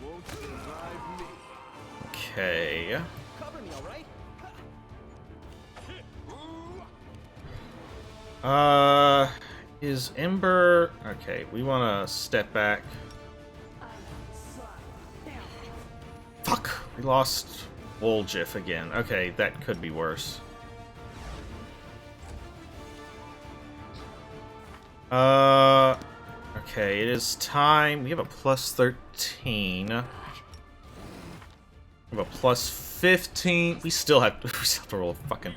won't survive me. Okay. Cover me, alright? Is Ember... Okay, we want to step back. Fuck! We lost Woljif again. Okay, that could be worse. Okay, it is time. We have a plus 13. We have a plus 15. We still have to roll a fucking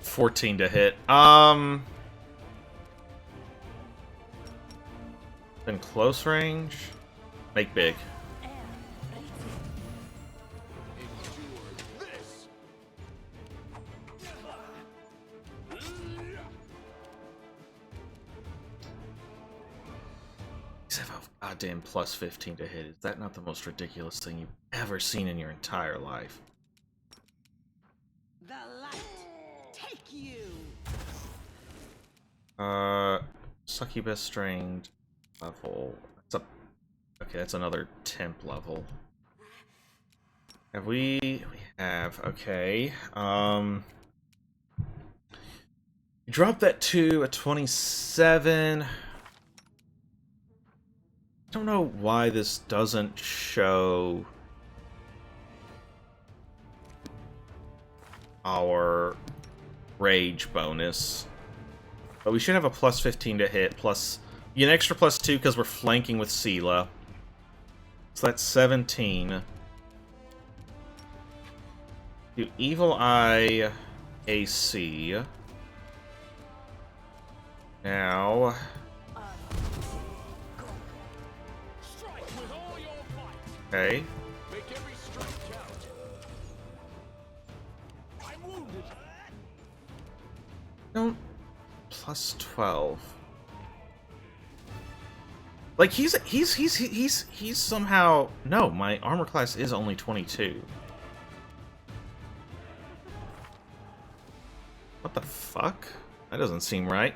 14 to hit. In close range, make big. Endure this. These have a goddamn plus 15 to hit. Is that not the most ridiculous thing you've ever seen in your entire life? The light. Take you. Succubus strained level. That's a, okay, that's another temp level. Have we have, okay. Drop that to a 27. I don't know why this doesn't show our rage bonus. But we should have a plus 15 to hit, plus an extra plus 2 because we're flanking with Sela. So that's 17. Do Evil Eye AC. Now... Strike with all your might. Okay. Make every strike count. I'm wounded. Don't plus 12. Like he's somehow no. My armor class is only 22. What the fuck? That doesn't seem right.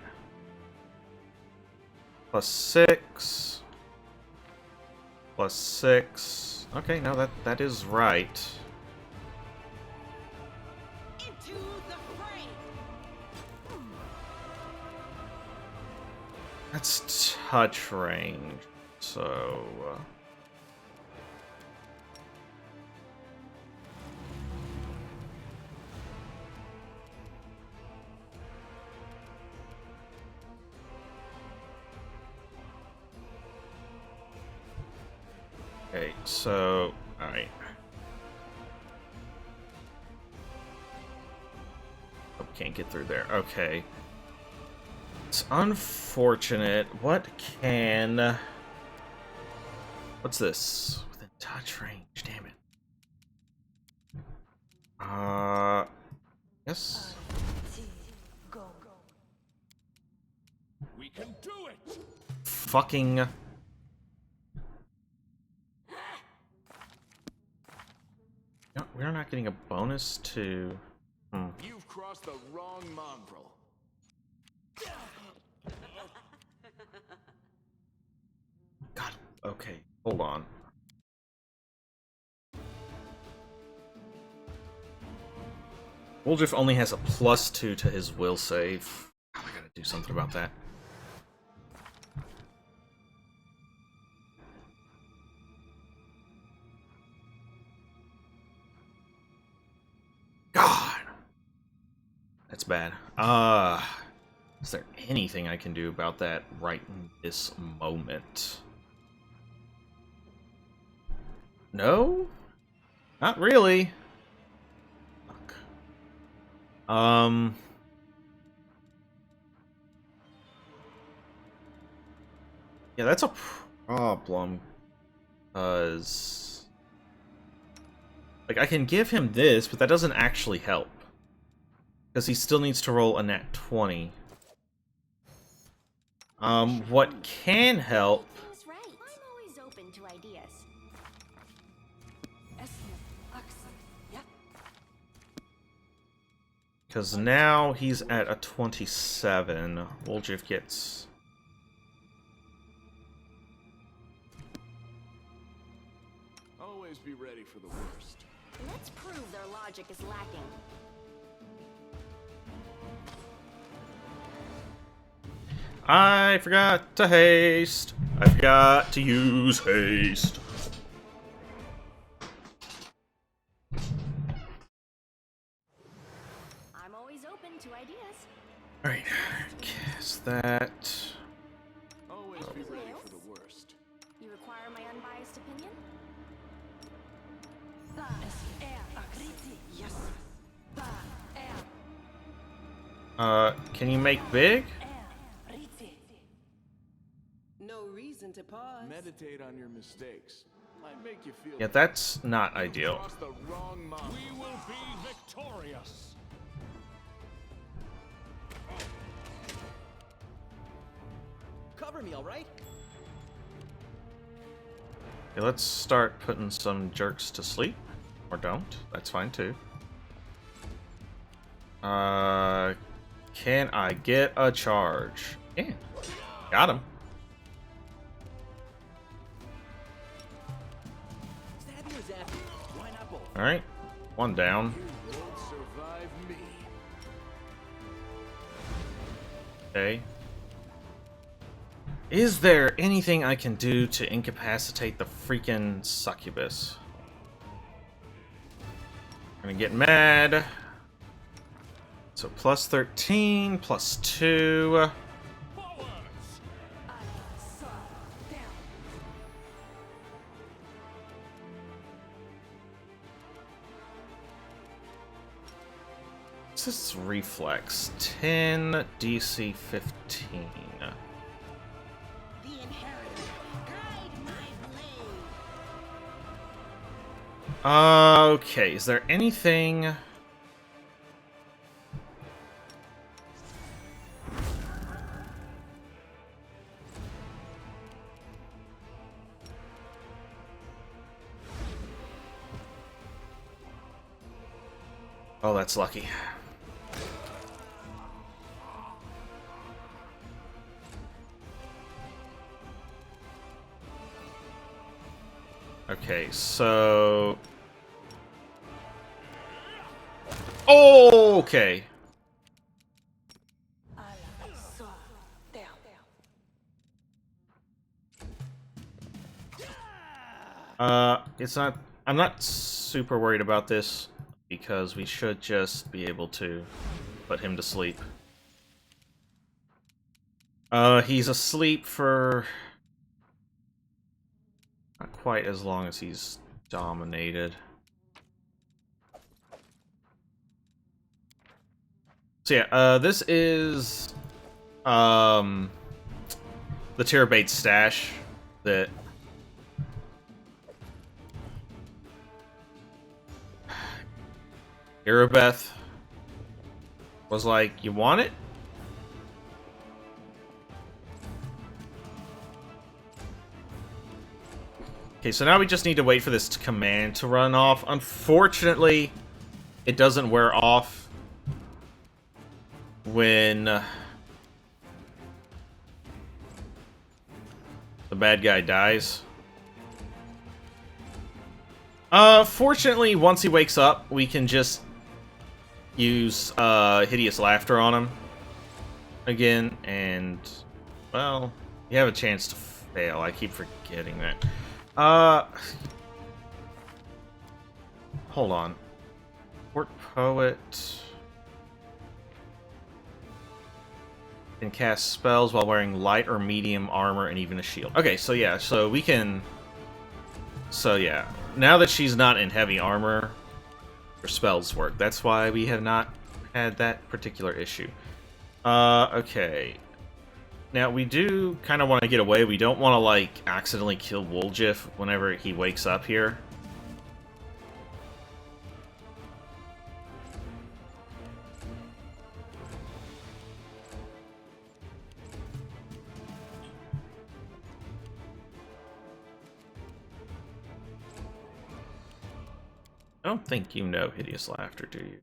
Plus 6. Plus 6. Okay, no, that is right. Into the fray. That's touch range, so... Okay, so... Alright. Oh, can't get through there. Okay. It's unfortunate. What can... What's this? Within touch range, damn it. Yes. We can do it! Fucking... No, we're not getting a bonus to... You've crossed the wrong mongrel. God, okay, hold on. Woldriff only has a +2 to his will save. I gotta do something about that. God! That's bad. Is there anything I can do about that right in this moment? No? Not really. Fuck. Yeah, that's a problem. Because... Like, I can give him this, but that doesn't actually help. Because he still needs to roll a nat 20. What can help... Things right. I'm always open to ideas. Because now he's at a 27. Woldriff gets... Always be ready for the worst. Let's prove their logic is lacking. I forgot to haste. I forgot to use haste. I'm always open to ideas. Alright, cast that. Always be ready for the worst. You require my unbiased opinion? Can you make big? No reason to pause. Meditate on your mistakes. Might make you feel Yeah, that's not ideal. crossed the wrong mongrel. We will be victorious. Cover me, all right? Okay, let's start putting some jerks to sleep. Or don't. That's fine too. Can I get a charge? Yeah. Got him. Stab you or zap you? Why not both? Alright. One down. You won't survive me. Okay. Is there anything I can do to incapacitate the freaking succubus? I'm gonna get mad. So plus 13, plus 2. Forwards! What's this reflex? 10, DC 15. The inheritor. Guide my blade. Okay, is there anything... Oh, that's lucky. Okay, so... Okay. It's not... I'm not super worried about this, because we should just be able to put him to sleep. He's asleep for... not quite as long as he's dominated. So yeah, this is... the Terabyte stash that... Irabeth was like, you want it? Okay, so now we just need to wait for this command to run off. Unfortunately, it doesn't wear off when the bad guy dies. Fortunately, once he wakes up, we can just use Hideous Laughter on him again, and, well, you have a chance to fail. I keep forgetting that. Hold on. Court Poet can cast spells while wearing light or medium armor and even a shield. Okay, so yeah, so we can... So yeah, now that she's not in heavy armor, her spells work. That's why we have not had that particular issue. Okay. Now, we do kind of want to get away. We don't want to, like, accidentally kill Woljif whenever he wakes up here. I don't think you know Hideous Laughter, do you?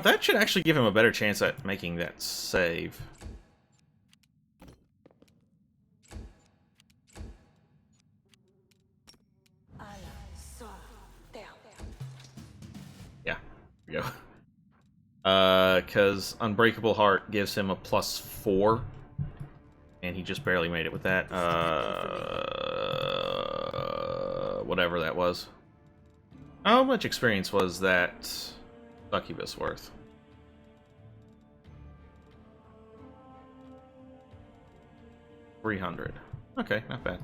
That should actually give him a better chance at making that save. Yeah, here we go. Because Unbreakable Heart gives him a +4. And he just barely made it with that. Whatever that was. How much experience was that succubus worth? $300. Okay, not bad.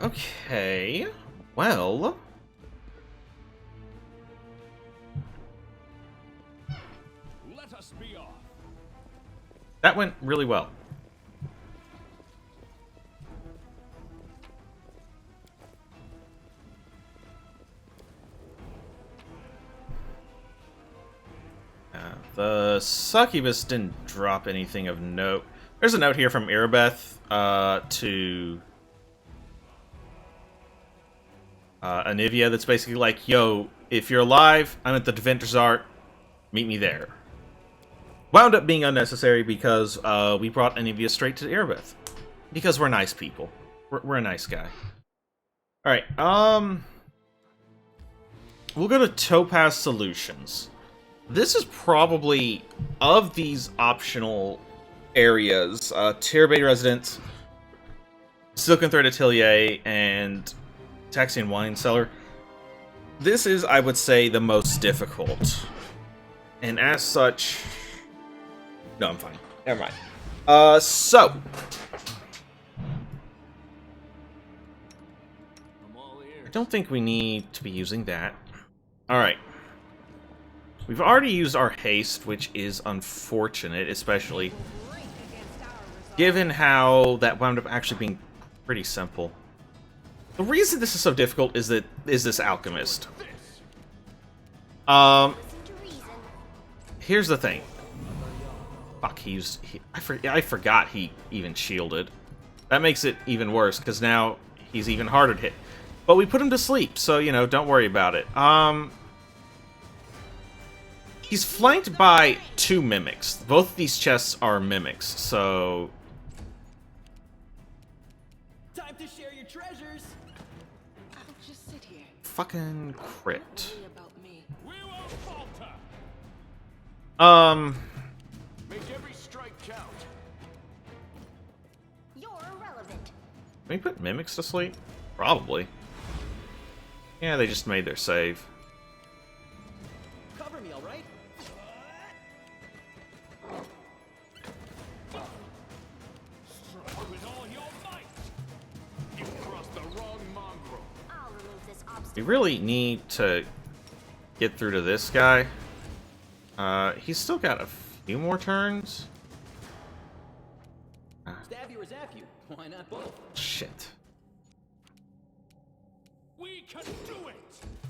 Okay. Well... Let us be off. That went really well. The succubus didn't drop anything of note. There's a note here from Irabeth to Anivia that's basically like, yo, if you're alive, I'm at the Deventer's Art, meet me there. Wound up being unnecessary because we brought Anivia straight to Irabeth. Because we're nice people. We're a nice guy. Alright, we'll go to Topaz Solutions. This is probably, of these optional areas, Terabyte Residence, Silken Thread Atelier, and Taxian Wine Cellar, this is, I would say, the most difficult. And as such... No, I'm fine. Never mind. So... I don't think we need to be using that. Alright. We've already used our haste, which is unfortunate, especially given how that wound up actually being pretty simple. The reason this is so difficult is this alchemist. Here's the thing. Fuck, I forgot he even shielded. That makes it even worse, because now he's even harder to hit. But we put him to sleep, so, you know, don't worry about it. He's flanked by 2 mimics. Both of these chests are mimics, so... Time to share your treasures. I'll just sit here. Fucking crit. Worry about me. We won't falter. Make every strike count. You're irrelevant. Can we put mimics to sleep? Probably. Yeah, they just made their save. Cover me, all right? Strike with all your might. You crossed the wrong mongrel. I'll remove this We obstacle. really need to get through to this guy. He's still got a few more turns. Stab you or zap you? Why not both? Shit. We can do it.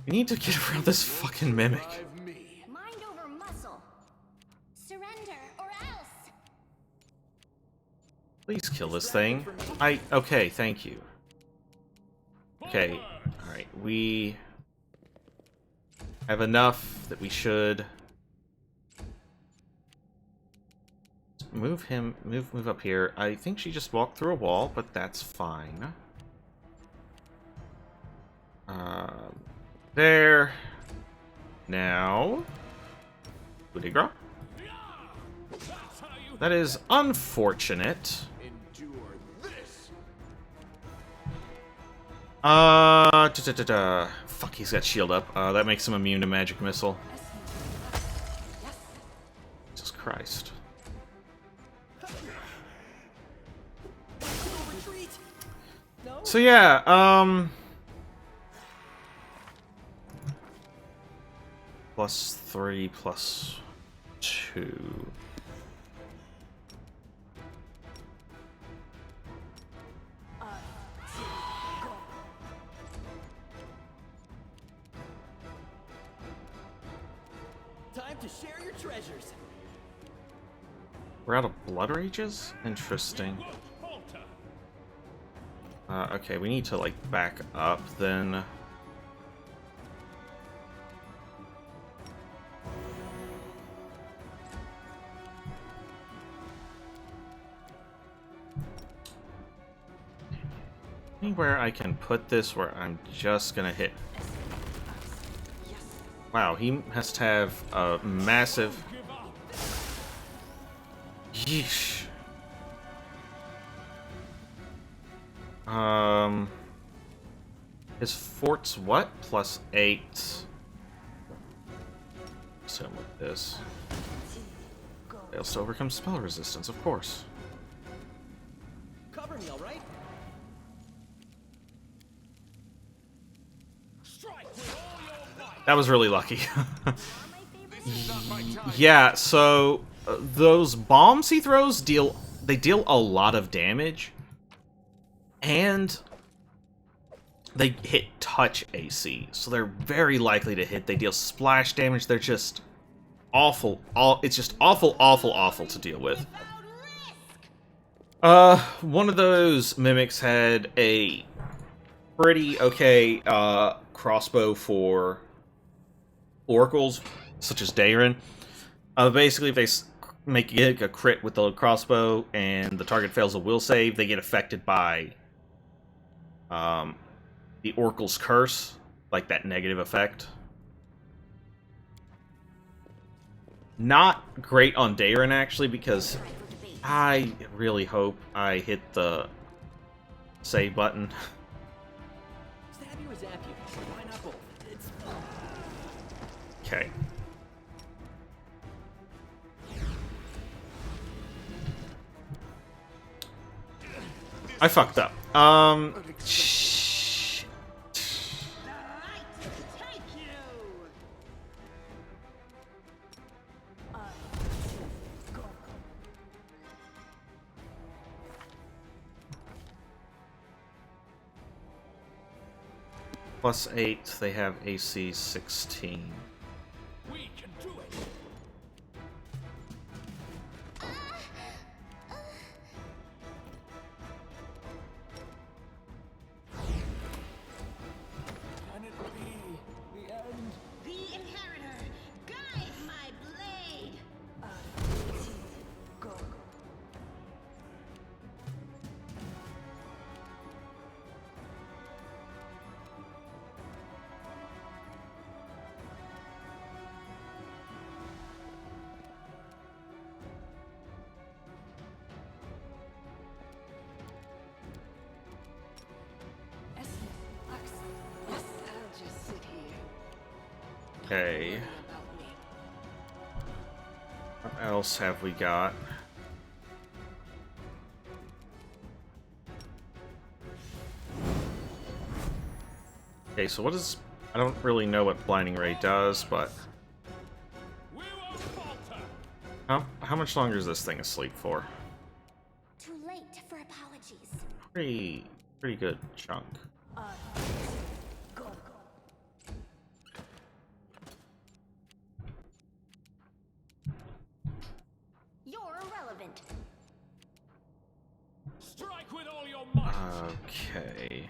We need to get around this fucking mimic. Drive me. Mind over muscle. Surrender or else. Please kill this thing. Okay, thank you. Okay, alright, we have enough that we should move him, move up here. I think she just walked through a wall, but that's fine. There. Now. Coup de grace. That's how you That is unfortunate. endure this. Fuck, he's got shield up. That makes him immune to magic missile. Jesus Christ. Retreat. No. So yeah, +3, +2. Time to share your treasures. We're out of blood rages? Interesting. Won't falter. Okay, we need to, like, back up, then. Anywhere I can put this where I'm just gonna hit. Wow, he has to have a massive... Give up. Yeesh. His fort's what? +8. So with this. Fails to overcome spell resistance, of course. Cover me, all right? Strike with all your might. That was really lucky. This is not my time. Yeah, so those bombs he throws deal a lot of damage, and they hit touch AC, so they're very likely to hit. They deal splash damage. They're just awful. It's just awful, awful, awful to deal with. One of those mimics had a pretty okay crossbow for oracles, such as Dayron. Basically, if they make a crit with the crossbow and the target fails a will save, they get affected by the oracle's curse, like that negative effect. Not great on Dayron, actually, because I really hope I hit the save button. Stab you or zap you? Why not both? It's Okay. I fucked up. Shit. Take you. +8, they have AC 16. We can do it. Okay. About me. What else have we got? Okay, so what is... I don't really know what Blinding Ray does, but... We won't falter. How much longer is this thing asleep for? Too late for apologies. Pretty good chunk. Go. You're irrelevant. Strike with all your might. Okay.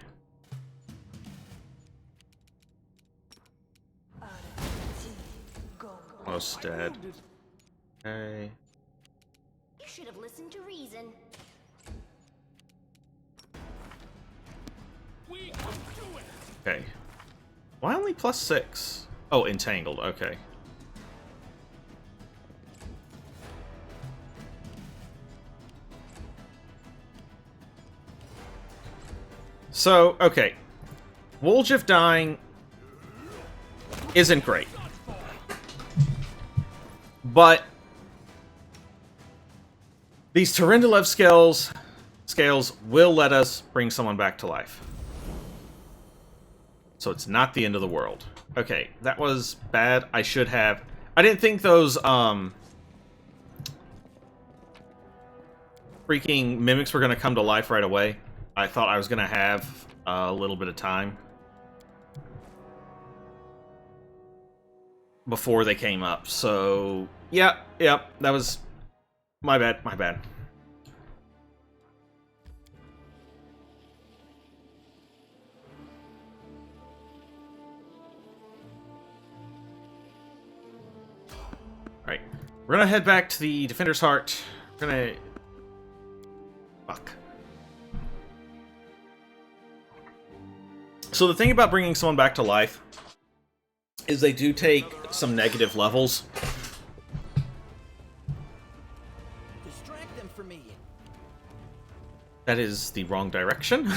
Go. Almost dead. Okay. You should have listened to reason. We can do it. Okay. Why only +6? Oh, entangled. Okay. So, okay. Woljif dying isn't great. But these Tyrindalev scales will let us bring someone back to life. So it's not the end of the world. Okay, that was bad. I should have... I didn't think those, freaking mimics were gonna come to life right away. I thought I was gonna have a little bit of time before they came up. So, yeah, that was my bad. Alright, we're gonna head back to the Defender's Heart. We're gonna... Fuck. So the thing about bringing someone back to life is they do take some negative levels. Distract them for me. That is the wrong direction.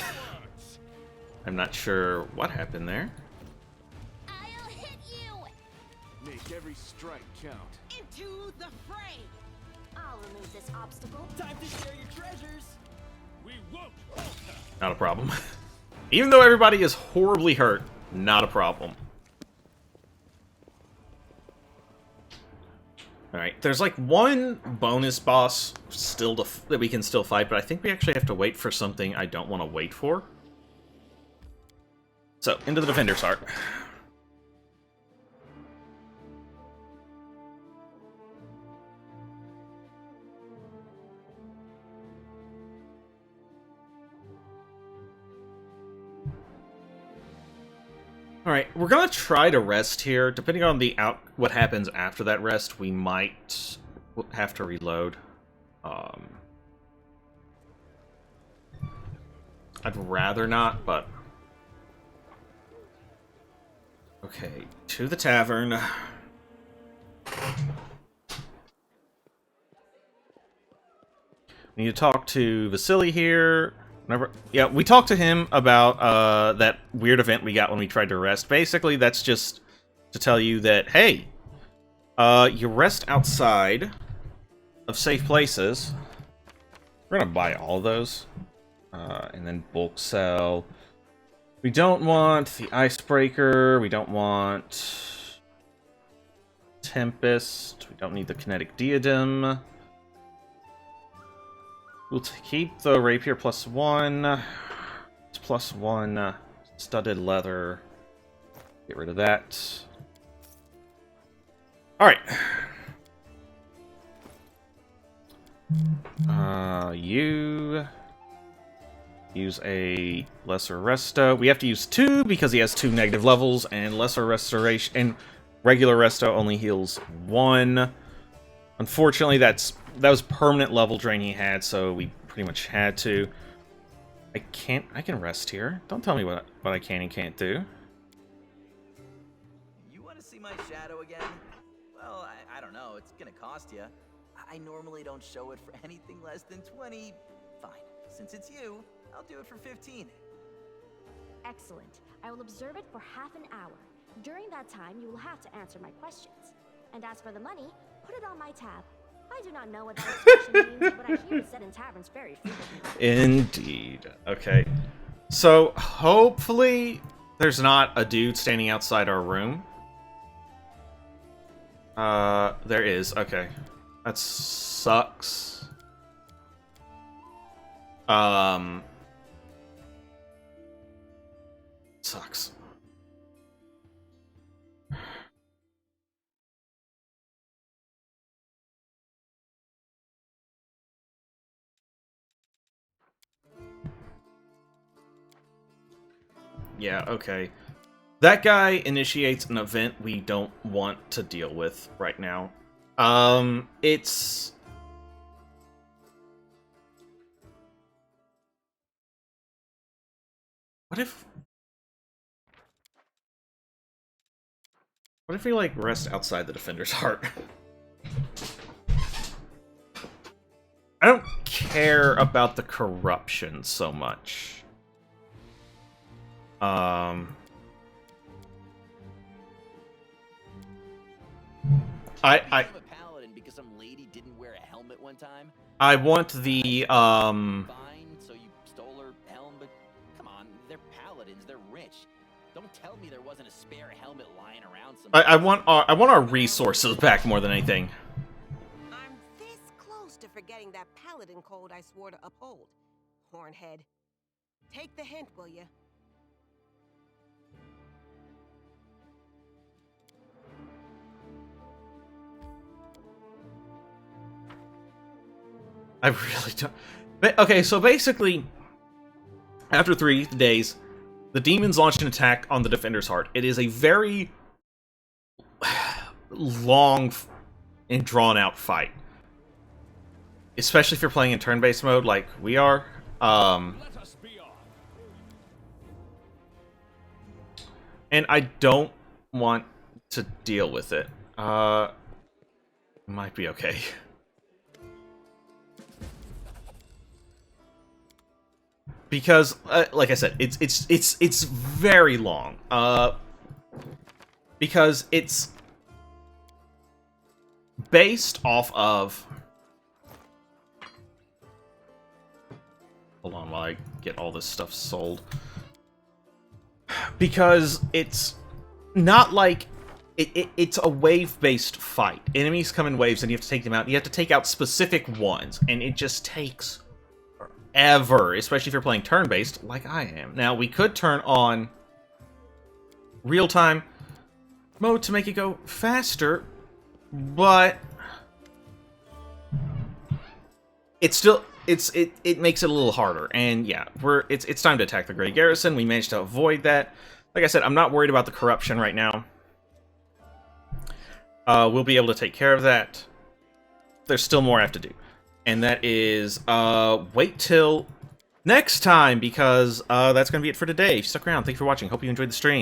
I'm not sure what happened there. I'll hit you! Make every strike count. Into the fray. I'll remove this obstacle. Time to share your treasures. We won't falter. Not a problem. Even though everybody is horribly hurt, not a problem. Alright, there's like one bonus boss still that we can still fight, but I think we actually have to wait for something I don't want to wait for. So, into the Defender's Heart. Alright, we're gonna try to rest here. Depending on what happens after that rest, we might have to reload. I'd rather not, but... Okay, to the tavern. We need to talk to Vasily here. Yeah, we talked to him about that weird event we got when we tried to rest. Basically, that's just to tell you that, hey, you rest outside of safe places. We're gonna buy all those. And then bulk sell. We don't want the Icebreaker. We don't want Tempest. We don't need the Kinetic Diadem. We'll keep the Rapier +1. It's +1 studded leather. Get rid of that. Alright. You... use a Lesser Resto. We have to use 2 because he has 2 negative levels, and Lesser Restoration and regular Resto only heals 1. Unfortunately, that was permanent level drain he had, so we pretty much had to. I can rest here. Don't tell me what I can and can't do. You want to see my shadow again? Well, I don't know. It's gonna cost you. I normally don't show it for anything less than 20. Fine. Since it's you, I'll do it for 15. Excellent. I will observe it for half an hour. During that time, you will have to answer my questions. And as for the money, put it on my tab. I do not know what that expression means, but I hear it said in taverns very frequently. Indeed. Okay. So, hopefully, there's not a dude standing outside our room. There is. Okay. That sucks. Sucks. Yeah, okay. That guy initiates an event we don't want to deal with right now. It's... What if we, like, rest outside the Defender's Heart? I don't care about the corruption so much. I a paladin because some lady didn't wear a helmet one time. I want the, Fine, so you stole her helm, but come on, they're paladins, they're rich. Don't tell me there wasn't a spare helmet lying around somewhere. I want our resources back more than anything. I'm this close to forgetting that paladin code I swore to uphold. Hornhead. Take the hint, will you? I really don't... Okay, so basically, after 3 days, the demons launched an attack on the Defender's Heart. It is a very long and drawn-out fight. Especially if you're playing in turn-based mode like we are. And I don't want to deal with it. Might be okay. Because, like I said, it's very long. Because it's based off of... Hold on while I get all this stuff sold. Because it's not like... It's a wave-based fight. Enemies come in waves and you have to take them out. You have to take out specific ones. And it just takes... ever, especially if you're playing turn-based, like I am. Now, we could turn on real-time mode to make it go faster, but it's still it makes it a little harder. And yeah, it's time to attack the Grey Garrison. We managed to avoid that. Like I said, I'm not worried about the corruption right now. We'll be able to take care of that. There's still more I have to do. And that is, wait till next time, because that's going to be it for today. If you stuck around, thank you for watching. Hope you enjoyed the stream.